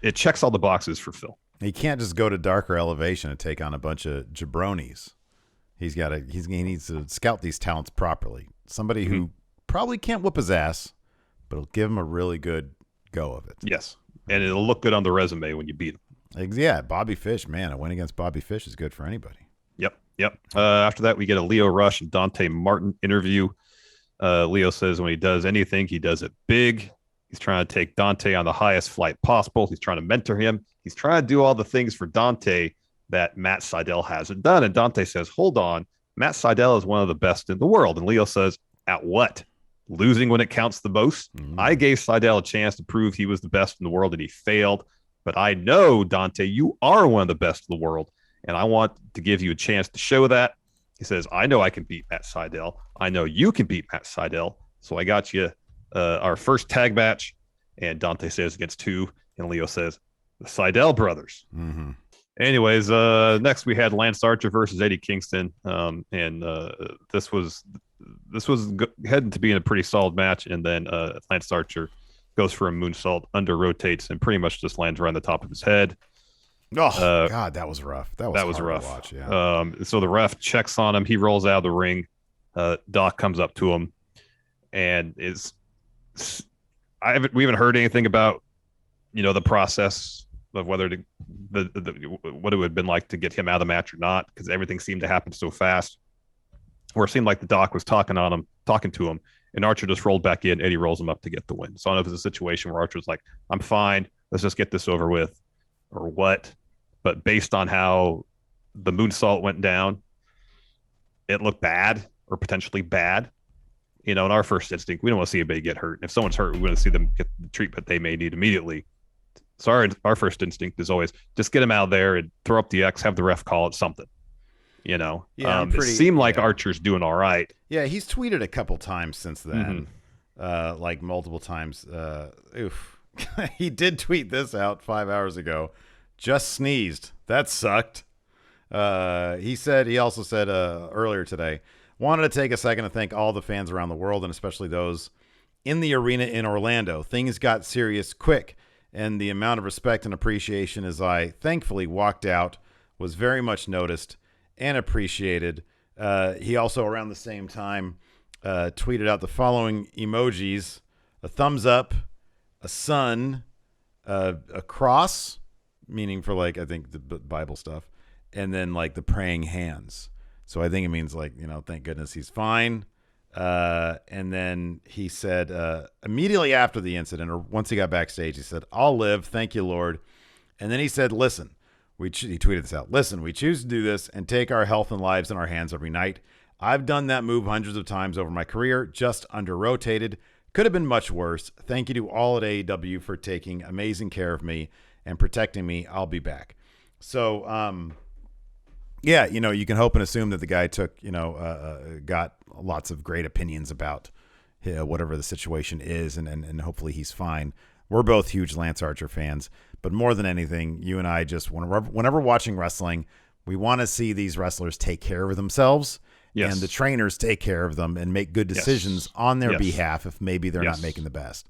It checks all the boxes for Phil. He can't just go to Darker Elevation and take on a bunch of jabronis. He needs to scout these talents properly. Somebody who probably can't whoop his ass, but will give him a really good go of it. Yes, and it'll look good on the resume when you beat him. Yeah, Bobby Fish, man, a win against Bobby Fish is good for anybody. Yep. After that, we get a Leo Rush and Dante Martin interview. Leo says when he does anything, he does it big. He's trying to take Dante on the highest flight possible. He's trying to mentor him. He's trying to do all the things for Dante that Matt Sydal hasn't done. And Dante says, "Hold on, Matt Sydal is one of the best in the world." And Leo says, "At what? Losing when it counts the most?" I gave Sydal a chance to prove he was the best in the world, and he failed. But I know, Dante, you are one of the best in the world, and I want to give you a chance to show that. He says, "I know I can beat Matt Sydal. I know you can beat Matt Sydal. So I got you our first tag match." And Dante says against two, and Leo says, "The Sydal brothers." Mm-hmm. Anyways, next we had Lance Archer versus Eddie Kingston, and this was heading to being a pretty solid match. And then Lance Archer goes for a moonsault, under rotates, and pretty much just lands right on the top of his head. Oh, God, that was rough. That was rough. To watch, yeah. So the ref checks on him. He rolls out of the ring. Doc comes up to him, and we haven't heard anything about, the process of whether what it would have been like to get him out of the match or not, because everything seemed to happen so fast. Where it seemed like the Doc was talking to him, and Archer just rolled back in. Eddie rolls him up to get the win. So I don't know if it's a situation where Archer's like, "I'm fine. Let's just get this over with," or what. But based on how the moonsault went down, it looked bad or potentially bad. In our first instinct, we don't want to see anybody get hurt. If someone's hurt, we want to see them get the treatment they may need immediately. So our first instinct is always just get him out of there and throw up the X, have the ref call it something. Yeah, it seemed like Archer's doing all right. Yeah, he's tweeted a couple times since then, like multiple times. He did tweet this out 5 hours ago. "Just sneezed. That sucked." He also said earlier today, "Wanted to take a second to thank all the fans around the world, and especially those in the arena in Orlando. Things got serious quick, and the amount of respect and appreciation as I thankfully walked out was very much noticed and appreciated." He also, around the same time, tweeted out the following emojis: a thumbs up, a sun, a cross, meaning for I think the Bible stuff, and then the praying hands. So I think it means thank goodness he's fine. And then he said immediately after the incident, or once he got backstage, he said, "I'll live. Thank you, Lord." And then he said, "Listen," he tweeted this out. "Listen, we choose to do this and take our health and lives in our hands every night. I've done that move hundreds of times over my career, just under-rotated. Could have been much worse. Thank you to all at AEW for taking amazing care of me and protecting me. I'll be back." So Yeah, you can hope and assume that the guy got lots of great opinions about whatever the situation is, and hopefully he's fine. We're both huge Lance Archer fans, but more than anything, you and I just, whenever watching wrestling, we want to see these wrestlers take care of themselves. Yes. And the trainers take care of them and make good decisions on their behalf if maybe they're not making the best.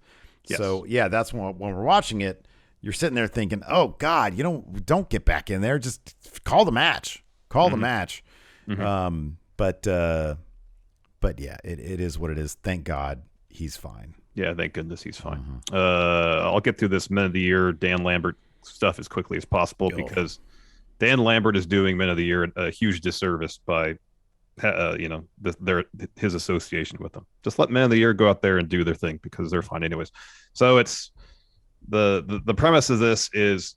Yes. So, yeah, that's when we're watching it, you're sitting there thinking, oh, God, don't get back in there. Just call the match. Call the match. Mm-hmm. But yeah, it is what it is. Thank God he's fine. Yeah, thank goodness he's fine. Mm-hmm. I'll get through this Men of the Year, Dan Lambert stuff as quickly as possible because Dan Lambert is doing Men of the Year a huge disservice by his association with them. Just let Men of the Year go out there and do their thing because they're fine anyways. So it's the premise of this is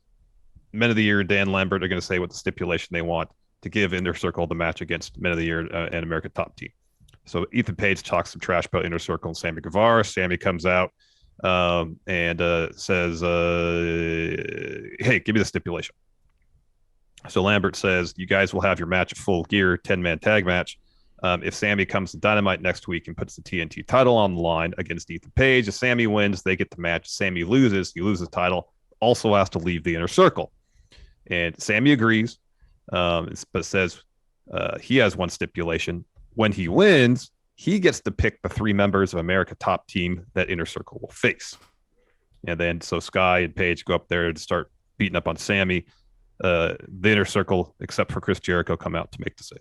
Men of the Year, Dan Lambert are going to say what the stipulation they want to give Inner Circle the match against Men of the Year and American Top Team. So Ethan Page talks some trash about Inner Circle and Sammy Guevara. Sammy comes out and says, hey, give me the stipulation. So Lambert says, you guys will have your match of Full Gear, 10-man tag match. If Sammy comes to Dynamite next week and puts the TNT title on the line against Ethan Page, if Sammy wins, they get the match. If Sammy loses, he loses the title, also has to leave the Inner Circle. And Sammy agrees, but says he has one stipulation. When he wins, he gets to pick the 3 members of America Top Team that Inner Circle will face. And then so Sky and Page go up there to start beating up on Sammy. The Inner Circle, except for Chris Jericho, come out to make the save.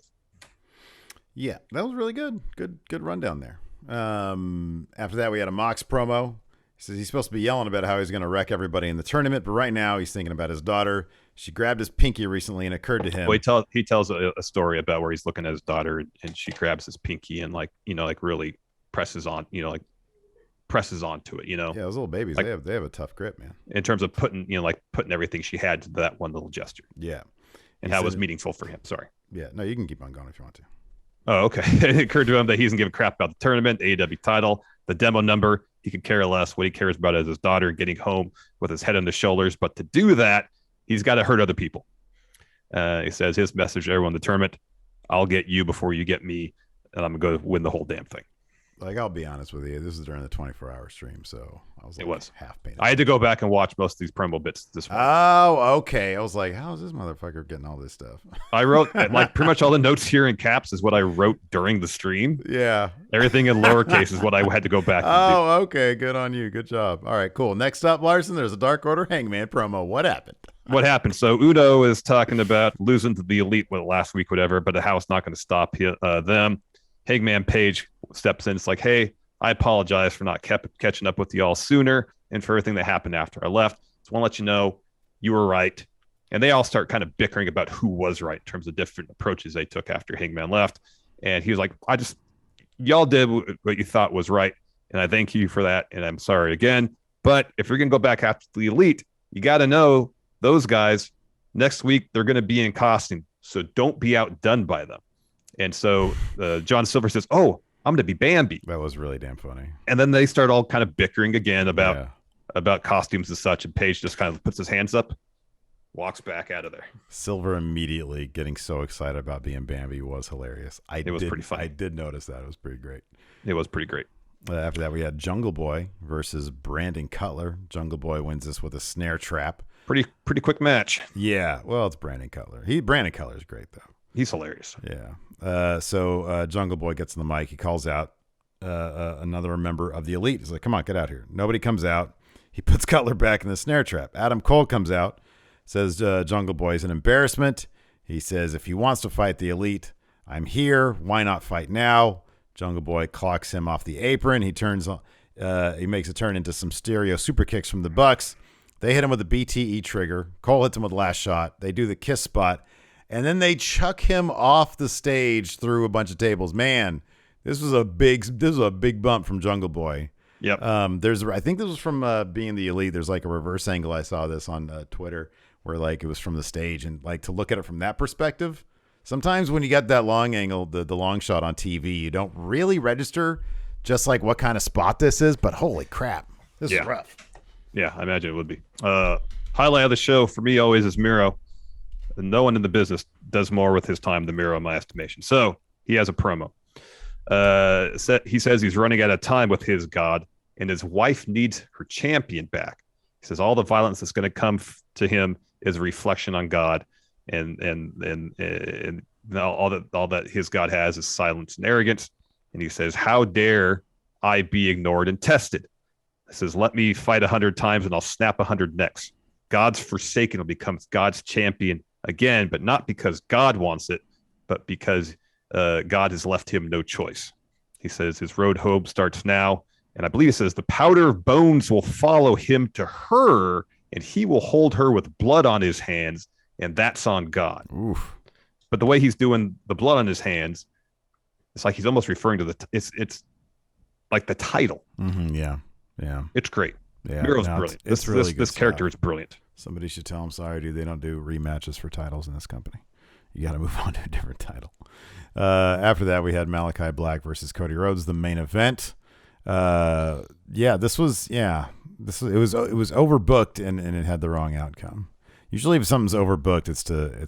Yeah, that was really good. Good rundown there. After that, we had a Mox promo. He says he's supposed to be yelling about how he's going to wreck everybody in the tournament, but right now he's thinking about his daughter. She grabbed his pinky recently, and it occurred to him. Well, he tells a story about where he's looking at his daughter, and she grabs his pinky and really presses on, presses onto it. Yeah, those little babies, they have a tough grip, man. In terms of putting everything she had to that one little gesture. Yeah, and how it was meaningful for him. Sorry. Yeah, no, you can keep on going if you want to. Oh, okay. It occurred to him that he doesn't give a crap about the tournament, the AEW title, the demo number. He could care less. What he cares about is his daughter getting home with his head on his shoulders. But to do that, he's got to hurt other people. He says his message to everyone in the tournament, I'll get you before you get me, and I'm going to go win the whole damn thing. I'll be honest with you. This is during the 24-hour stream, so I was half painted. I had to go back and watch most of these promo bits this morning. Oh, okay. I was like, how is this motherfucker getting all this stuff? I wrote, pretty much all the notes here in caps is what I wrote during the stream. Yeah. Everything in lowercase is what I had to go back and do. Okay. Good on you. Good job. All right, cool. Next up, Larson, there's a Dark Order Hangman promo. What happened? So Udo is talking about losing to the Elite last week, whatever, but how it's not going to stop them. Hangman Page steps in. It's like, hey, I apologize for not catching up with you all sooner and for everything that happened after I left. Just want to let you know you were right. And they all start kind of bickering about who was right in terms of different approaches they took after Hangman left. And he was like, y'all did what you thought was right. And I thank you for that. And I'm sorry again. But if you're going to go back after the Elite, you got to know those guys next week, they're going to be in costume. So don't be outdone by them. And so John Silver says, oh, I'm going to be Bambi. That was really damn funny. And then they start all kind of bickering again about costumes and such. And Paige just kind of puts his hands up, walks back out of there. Silver immediately getting so excited about being Bambi was hilarious. It was pretty funny. I did notice that. It was pretty great. It was pretty great. After that, we had Jungle Boy versus Brandon Cutler. Jungle Boy wins this with a snare trap. Pretty quick match. Yeah. Well, it's Brandon Cutler. Brandon Cutler is great, though. He's hilarious. Yeah. So Jungle Boy gets on the mic. He calls out another member of the Elite. He's like, come on, get out here. Nobody comes out. He puts Cutler back in the snare trap. Adam Cole comes out, says Jungle Boy is an embarrassment. He says, if he wants to fight the Elite, I'm here. Why not fight now? Jungle Boy clocks him off the apron. He makes a turn into some stereo super kicks from the Bucks. They hit him with a BTE trigger. Cole hits him with the last shot. They do the kiss spot. And then they chuck him off the stage through a bunch of tables. Man, this was a big bump from Jungle Boy. Yep. I think this was from being the Elite. There's like a reverse angle. I saw this on Twitter where like it was from the stage, and like to look at it from that perspective. Sometimes when you get that long angle, the long shot on TV, you don't really register just like what kind of spot this is. But holy crap, this is rough. Yeah, I imagine it would be. Highlight of the show for me always is Miro. No one in the business does more with his time than Miro, in my estimation. So he has a promo. He says he's running out of time with his God, and his wife needs her champion back. He says all the violence that's going to come to him is a reflection on God, and all that his God has is silence and arrogance. And he says, "How dare I be ignored and tested?" He says, "Let me fight 100 times, and I'll snap 100 necks. God's forsaken will become God's champion again, but not because God wants it, but because God has left him no choice." He says his road home starts now. And I believe he says the powder of bones will follow him to her, and he will hold her with blood on his hands. And that's on God. Oof. But the way he's doing the blood on his hands, it's like he's almost referring to it's like the title. Mm-hmm, yeah. It's great. Yeah, Miro's brilliant. It's really this character is brilliant. Somebody should tell him, sorry, dude, they don't do rematches for titles in this company. You got to move on to a different title. After that, we had Malachi Black versus Cody Rhodes, the main event. It was overbooked and it had the wrong outcome. Usually if something's overbooked, it's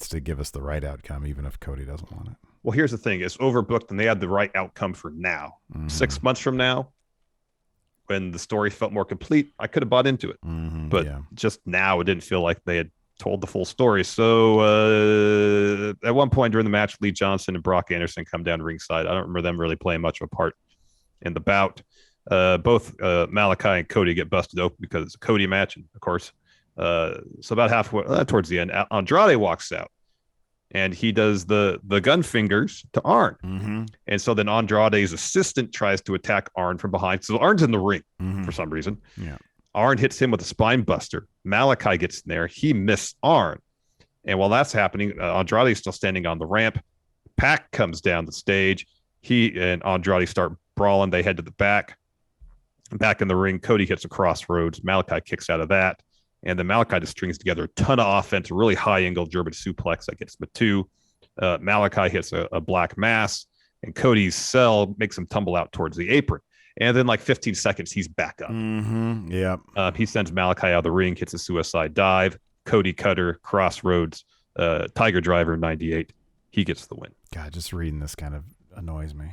to give us the right outcome, even if Cody doesn't want it. Well, here's the thing. It's overbooked and they had the right outcome for now. 6 months from now, when the story felt more complete, I could have bought into it. But just now, it didn't feel like they had told the full story. So at one point during the match, Lee Johnson and Brock Anderson come down ringside. I don't remember them really playing much of a part in the bout. Both Malachi and Cody get busted open because it's a Cody match. And of course, so about halfway towards the end, Andrade walks out and he does the gun fingers to Arn. And so then Andrade's assistant tries to attack Arn from behind. So Arn's in the ring for some reason. Yeah. Arn hits him with a spine buster. Malachi gets in there. He missed Arn. And while that's happening, Andrade's still standing on the ramp. Pac comes down the stage. He and Andrade start brawling. They head to the back. Back in the ring, Cody hits a crossroads. Malachi kicks out of that. And then Malachi just strings together a ton of offense, a really high-angle German suplex that gets him a 2. Malachi hits a black mass, and Cody's cell makes him tumble out towards the apron. And then, like 15 seconds, he's back up. He sends Malachi out of the ring, hits a suicide dive. Cody Cutter, crossroads, Tiger Driver 98. He gets the win. God, just reading this kind of annoys me.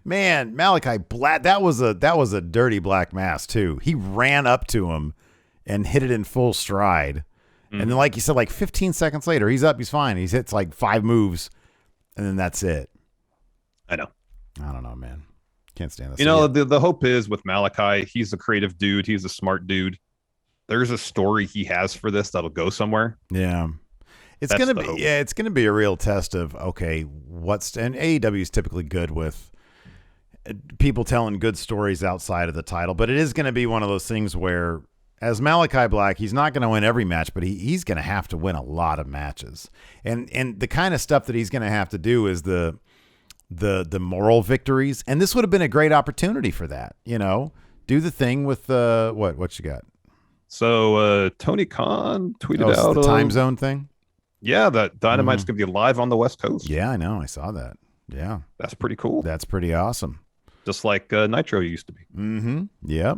Malachi Black, that was a dirty black mass too. He ran up to him and hit it in full stride. And then, like you said, like 15 seconds later, he's up, he's fine. He hits like 5 moves and then that's it. I know. I don't know, man. Can't stand this. You know, the hope is with Malachi, he's a creative dude. He's a smart dude. There's a story he has for this that'll go somewhere. Yeah. It's gonna be a real test of, okay, and AEW is typically good with people telling good stories outside of the title, but it is going to be one of those things where, as Malachi Black, he's not going to win every match, but he's going to have to win a lot of matches, and the kind of stuff that he's going to have to do is the moral victories, and this would have been a great opportunity for that. You know, do the thing with what you got. So Tony Khan tweeted out the time zone thing. Yeah, that Dynamite's going to be live on the West Coast. Yeah, I know. I saw that. Yeah. That's pretty cool. That's pretty awesome. Just like Nitro used to be. Yep.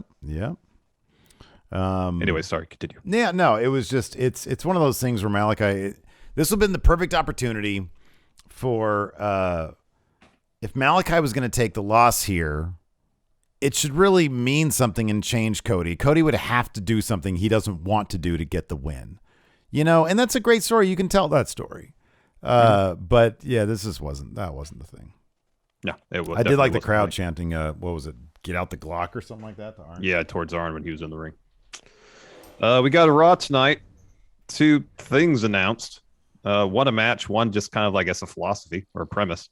Anyway, sorry, continue. Yeah, no, it was just, it's one of those things where Malachi, this would have been the perfect opportunity for, if Malachi was going to take the loss here, it should really mean something and change Cody. Cody would have to do something he doesn't want to do to get the win. You know, and that's a great story. You can tell that story. But yeah, wasn't the thing. No, I did like the crowd chanting, what was it? Get out the Glock or something like that. To Arn. Yeah, towards Arn when he was in the ring. We got a Raw tonight. 2 things announced. One a match, one just kind of, I guess, a philosophy or a premise.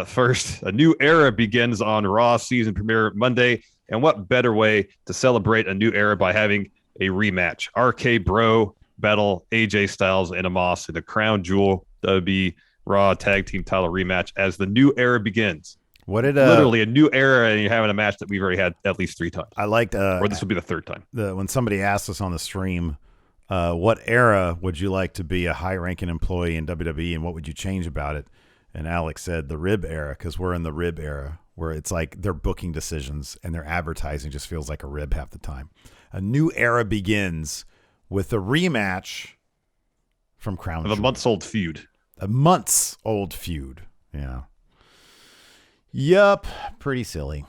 First, a new era begins on Raw season premiere Monday. And what better way to celebrate a new era by having a rematch? RK Bro battle AJ Styles and Amos in the Crown Jewel WWE Raw Tag Team Title rematch as the new era begins. What did literally a new era, and you're having a match that we've already had at least 3 times. I liked, or this will be the 3rd time. When somebody asked us on the stream, what era would you like to be a high-ranking employee in WWE, and what would you change about it? And Alex said the rib era, because we're in the rib era, where it's like their booking decisions and their advertising just feels like a rib half the time. A new era begins with a rematch from Crown Of a Jewel. months-old feud. A months-old feud. Yeah. Yup. Pretty silly.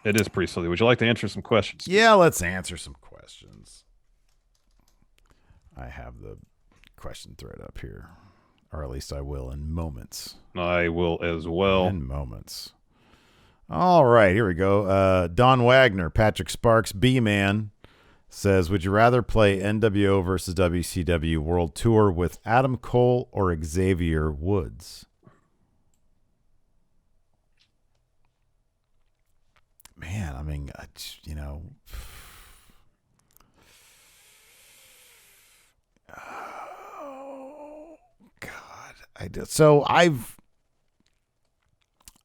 It is pretty silly. Would you like to answer some questions? Yeah, let's answer some questions. I have the question thread up here. Or at least I will in moments. I will as well. In moments. All right, here we go. Don Wagner, Patrick Sparks, B-Man says, would you rather play NWO versus WCW World Tour with Adam Cole or Xavier Woods? Man, I mean, you know. Oh, God. So I've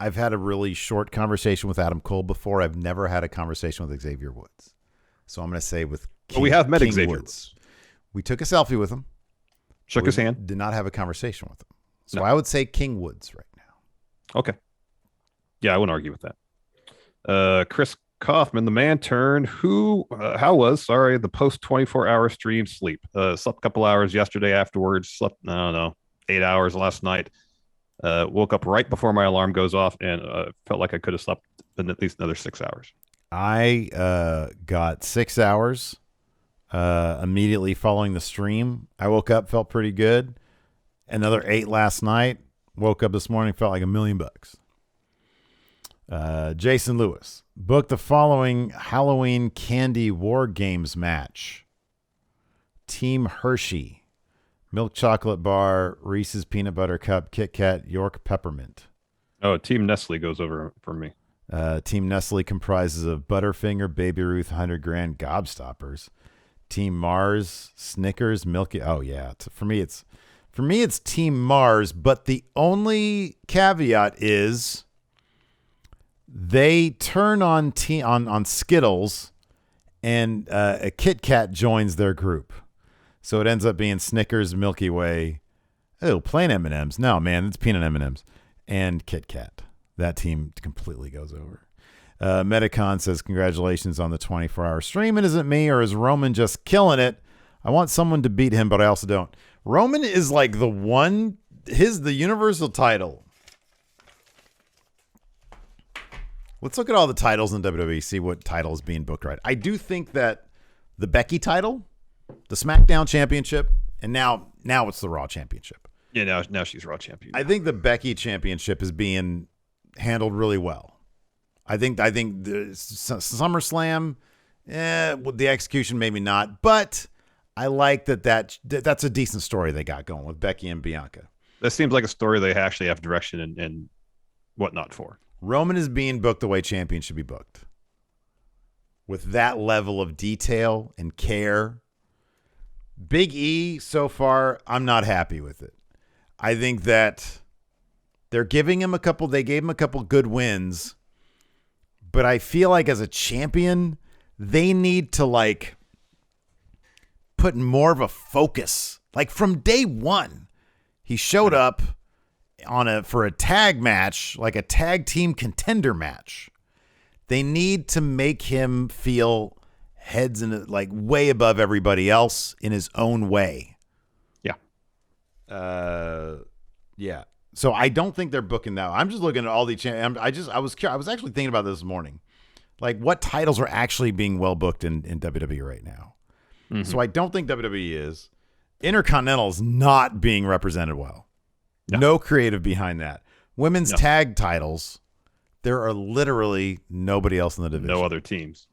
had a really short conversation with Adam Cole before. I've never had a conversation with Xavier Woods. So I'm going to say with we have met King Xavier Woods. We took a selfie with him. Shook his hand. Did not have a conversation with him. So No. I would say King Woods right now. Okay. Yeah, I wouldn't argue with that. Chris Kaufman, the man turned. How was the post 24-hour stream sleep? Slept a couple hours yesterday afterwards. Slept, I don't know, 8 hours last night. Woke up right before my alarm goes off and felt like I could have slept at least another 6 hours. I got 6 hours immediately following the stream. I woke up, felt pretty good. Another 8 last night. Woke up this morning, felt like $1 million. Jason Lewis, book the following Halloween Candy War Games match. Team Hershey, Milk Chocolate Bar, Reese's Peanut Butter Cup, Kit Kat, York Peppermint. Oh, Team Nestle goes over for me. Team Nestle comprises of Butterfinger, Baby Ruth, 100 Grand, Gobstoppers. Team Mars, Snickers, Milky. Oh yeah, for me it's Team Mars, but the only caveat is they turn on Skittles, and a Kit Kat joins their group, so it ends up being Snickers, Milky Way. Oh, plain M&Ms. No, man, it's peanut M&Ms and Kit Kat. That team completely goes over. Metacon says, congratulations on the 24-hour stream. It isn't me, or is Roman just killing it? I want someone to beat him, but I also don't. Roman is like the Universal title. Let's look at all the titles in WWE, see what title is being booked right. I do think that the Becky title, the SmackDown Championship, and now it's the Raw Championship. Yeah, now she's Raw champion. I think the Becky Championship is being handled really well. I think the SummerSlam, with the execution maybe not, but I like that's a decent story they got going with Becky and Bianca. That seems like a story they actually have direction and whatnot for. Roman is being booked the way champion should be booked, with that level of detail and care. Big E, so far, I'm not happy with it. I think that they gave him a couple good wins, but I feel like as a champion, they need to put more of a focus. Like from day one, he showed up for a tag match, like a tag team contender match. They need to make him feel heads in way above everybody else in his own way. Yeah. Yeah. So I don't think they're booking that. I'm just looking at all the I was actually thinking about this morning. Like what titles are actually being well booked in WWE right now. Mm-hmm. So I don't think WWE is. Intercontinental is not being represented well. No creative behind that. Women's tag titles, there are literally nobody else in the division. No other teams.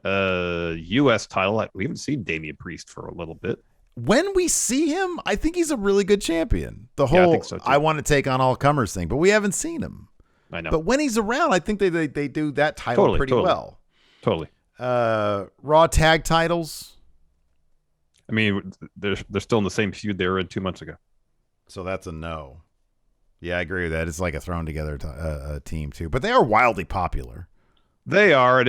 U.S. title, we haven't seen Damian Priest for a little bit. When we see him, I think he's a really good champion. The whole I think so too. I want to take on all comers thing, but we haven't seen him. I know. But when he's around, I think they do that title pretty well. Totally. Raw tag titles. I mean, they're still in the same feud they were in 2 months ago. So that's a no. Yeah, I agree with that. It's like a thrown together team too, but they are wildly popular. They are, and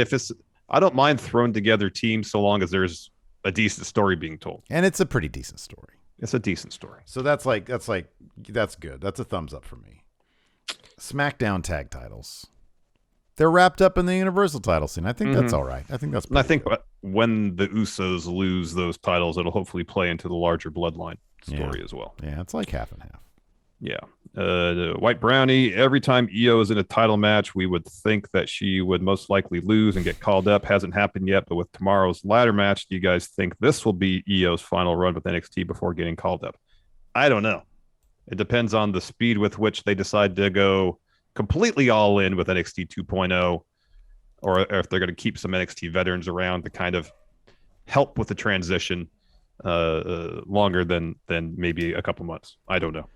I don't mind thrown together teams so long as there's a decent story being told. And it's a pretty decent story. It's a decent story. So that's good. That's a thumbs up for me. SmackDown tag titles. They're wrapped up in the Universal title scene. I think that's all right. I think that's good. When the Usos lose those titles, it'll hopefully play into the larger bloodline. story as well. Yeah, it's like half and half. Yeah. The White Brownie, every time Io is in a title match, we would think that she would most likely lose and get called up. Hasn't happened yet, but with tomorrow's ladder match, do you guys think this will be Io's final run with NXT before getting called up? I don't know. It depends on the speed with which they decide to go completely all in with NXT 2.0, or if they're going to keep some NXT veterans around to kind of help with the transition longer than maybe a couple months. I don't know.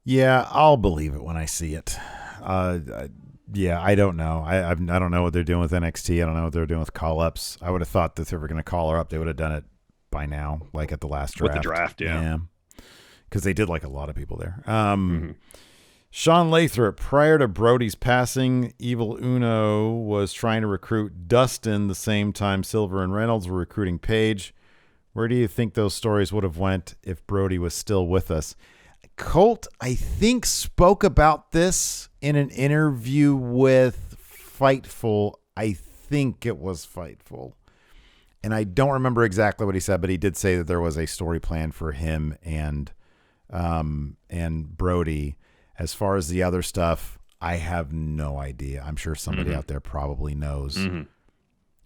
Yeah, I'll believe it when I see it. Yeah, I don't know. I don't know what they're doing with NXT. I don't know what they're doing with call-ups. I would have thought that if they were going to call her up, they would have done it by now, like at the last draft. With the draft, yeah. Because they did like a lot of people there. Sean Lathrop, prior to Brody's passing, Evil Uno was trying to recruit Dustin the same time Silver and Reynolds were recruiting Paige. Where do you think those stories would have went if Brody was still with us? Colt, I think, spoke about this in an interview with Fightful. I think it was Fightful. And I don't remember exactly what he said, but he did say that there was a story plan for him and Brody. As far as the other stuff, I have no idea. I'm sure somebody out there probably knows.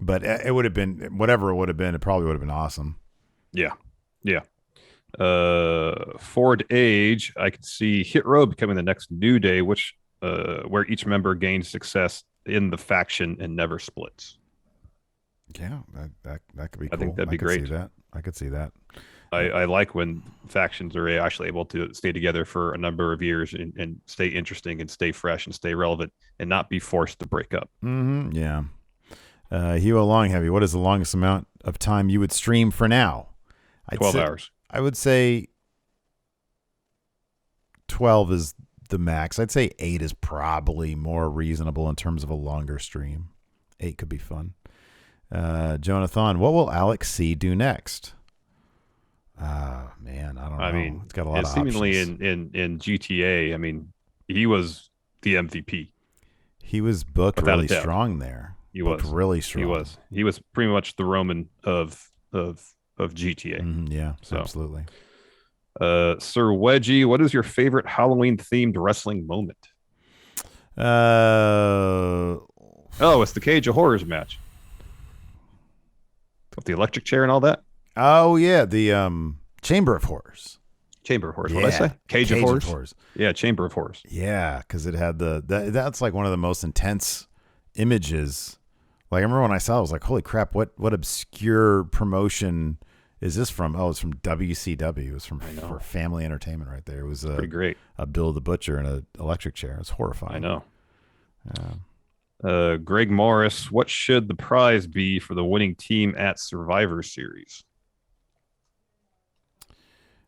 But it would have been, whatever it would have been, it probably would have been awesome. Yeah. Yeah. Ford Age, I could see Hit Row becoming the next New Day, which where each member gains success in the faction and never splits. Yeah, that could be cool. I think that'd be great. I could see that. I like when factions are actually able to stay together for a number of years and stay interesting and stay fresh and stay relevant and not be forced to break up. Yeah. Hugh Longheavy, what is the longest amount of time you would stream for now? 12 hours. I would say 12 is the max. I'd say 8 is probably more reasonable in terms of a longer stream. 8 could be fun. Jonathan, what will Alex C do next? Man, I don't know. I mean, it's got a lot of seemingly options. in GTA. I mean, he was the MVP. He was booked really strong there. He was really strong. He was pretty much the Roman of GTA. Yeah, so, absolutely. Sir Wedgie, what is your favorite Halloween themed wrestling moment? It's the Cage of Horrors match with the electric chair and all that. Oh yeah, the Chamber of Horrors. Chamber of Horrors. What did I say? Cage of Horrors. Yeah, Chamber of Horrors. Yeah, because it had that's like one of the most intense images. Like I remember when I saw it, I was like, "Holy crap! What obscure promotion is this from?" Oh, it's from WCW. It was for Family Entertainment right there. It was pretty great. Abdullah the Butcher in an electric chair. It's horrifying. I know. Greg Morris, what should the prize be for the winning team at Survivor Series?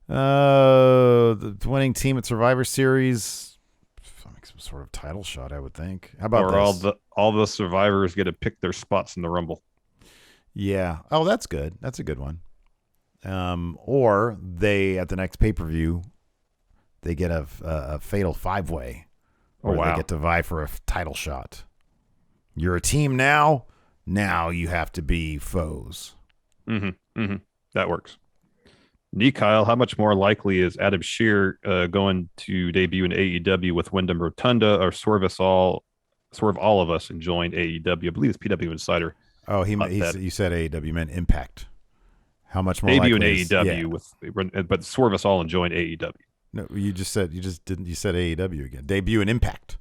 The winning team at Survivor Series, some sort of title shot, I would think. How about this? all the survivors get to pick their spots in the Rumble? Yeah. Oh, that's good. That's a good one. Or they at the next pay-per-view, they get a fatal 5-way, or they get to vie for a title shot. You're a team now. Now you have to be foes. That works. Kyle, how much more likely is Adam Shear going to debut in AEW with Wyndham Rotunda, or swerve all of us and join AEW? I believe it's PW Insider. Oh, you said AEW, meant Impact. How much more debut likely in AEW but swerve us all and join AEW? No, you said AEW again. Debut in Impact.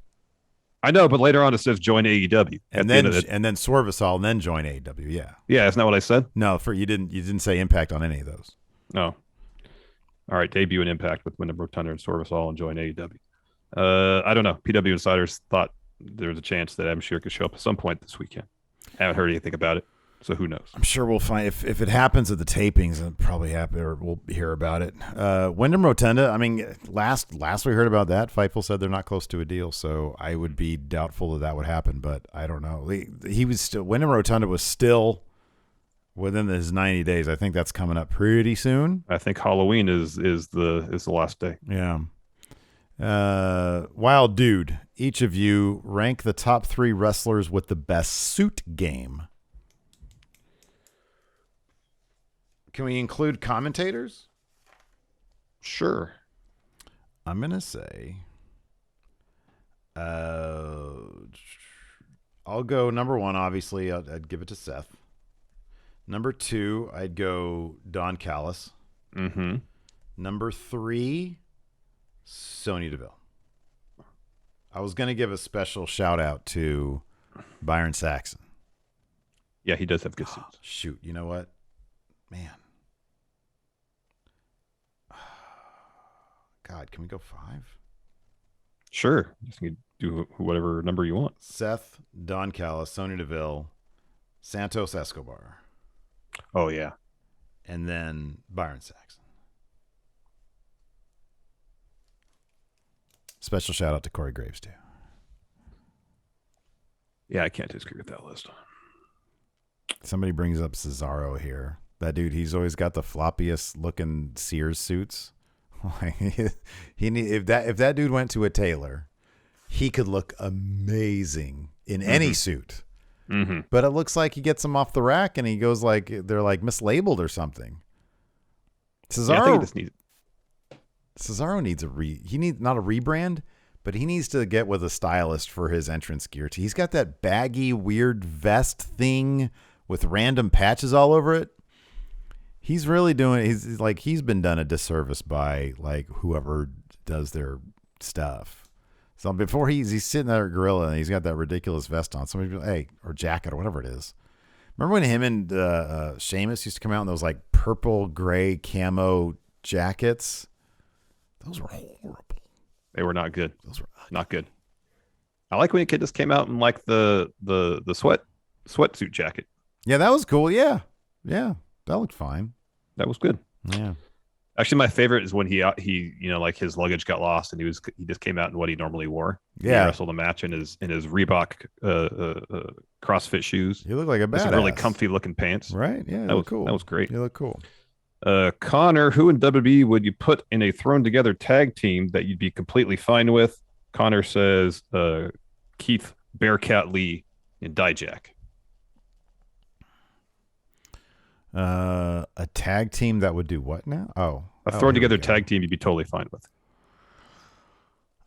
I know, but later on it says join AEW, and then swerve us all and then join AEW. Yeah, isn't that what I said? No, you didn't say Impact on any of those. No. All right, debut and Impact with Wyndham Rotunda and swerve us all and join AEW. I don't know. PW Insiders thought there was a chance that Adam Shear could show up at some point this weekend. I haven't heard anything about it, so who knows? I'm sure we'll find if it happens at the tapings. It'll probably happen, or we'll hear about it. Wyndham Rotunda. I mean, last we heard about that, Fightful said they're not close to a deal, so I would be doubtful that would happen. But I don't know. Wyndham Rotunda was still within his 90 days. I think that's coming up pretty soon. I think Halloween is the last day. Yeah. Wild Dude, each of you rank the top 3 wrestlers with the best suit game. Can we include commentators? Sure. I'm going to say, I'll go number 1. Obviously, I'd give it to Seth. Number 2, I'd go Don Callis. Mm-hmm. Number 3, Sonya Deville. I was going to give a special shout out to Byron Saxton. Yeah, he does have good suits. Shoot, you know what? Man. God, can we go 5? Sure. Just can do whatever number you want. Seth, Don Callis, Sonya Deville, Santos Escobar. Oh, yeah. And then Byron Saxton. Special shout out to Corey Graves, too. Yeah, I can't disagree with that list. Somebody brings up Cesaro here. That dude, he's always got the floppiest looking Sears suits. If that dude went to a tailor, he could look amazing in any suit. Mm-hmm. But it looks like he gets them off the rack and he goes like they're like mislabeled or something. Cesaro, I think he just needs. Cesaro needs he needs not a rebrand, but he needs to get with a stylist for his entrance gear. He's got that baggy, weird vest thing with random patches all over it. He's really doing. He's been done a disservice by like whoever does their stuff. So before he's sitting there at Gorilla and he's got that ridiculous vest on. Somebody be like, hey, or jacket or whatever it is. Remember when him and Sheamus used to come out in those like purple gray camo jackets? Those were horrible. They were not good. Those were not good. I like when a kid just came out in like the sweatsuit jacket. Yeah, that was cool. Yeah, that looked fine. That was good. Yeah. Actually, my favorite is when he like his luggage got lost and he just came out in what he normally wore. Yeah. He wrestled a match in his Reebok CrossFit shoes. You look like a badass. Some really comfy looking pants. Right? Yeah, that was cool. That was great. You look cool. Connor, who in WWE would you put in a thrown together tag team that you'd be completely fine with? Connor says Keith Bearcat Lee in Dijak. A tag team that would do what now? A thrown together tag team you'd be totally fine with.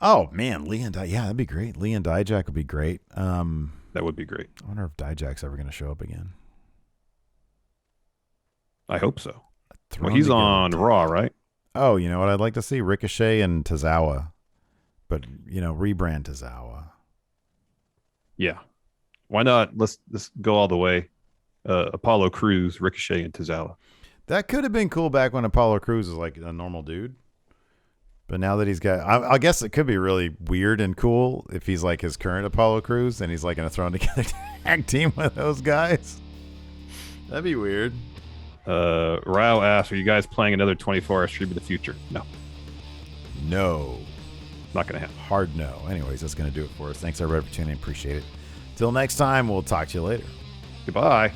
Oh man, Lee and that'd be great. Lee and Dijak would be great. That would be great. I wonder if Dijak's ever going to show up again. I hope so. Well, he's on Raw, right? Oh, you know what I'd like to see? Ricochet and Tozawa. But, rebrand Tozawa. Yeah. Why not? Let's go all the way. Apollo Crews, Ricochet, and Tozawa. That could have been cool back when Apollo Crews was like a normal dude. But now that he's got, I guess it could be really weird and cool if he's like his current Apollo Crews and he's like in a thrown together tag team with those guys. That'd be weird. Rao asks, are you guys playing another 24-hour stream in the future? No. Not going to happen. Hard no. Anyways, that's going to do it for us. Thanks everybody for tuning in. Appreciate it. Till next time, we'll talk to you later. Goodbye.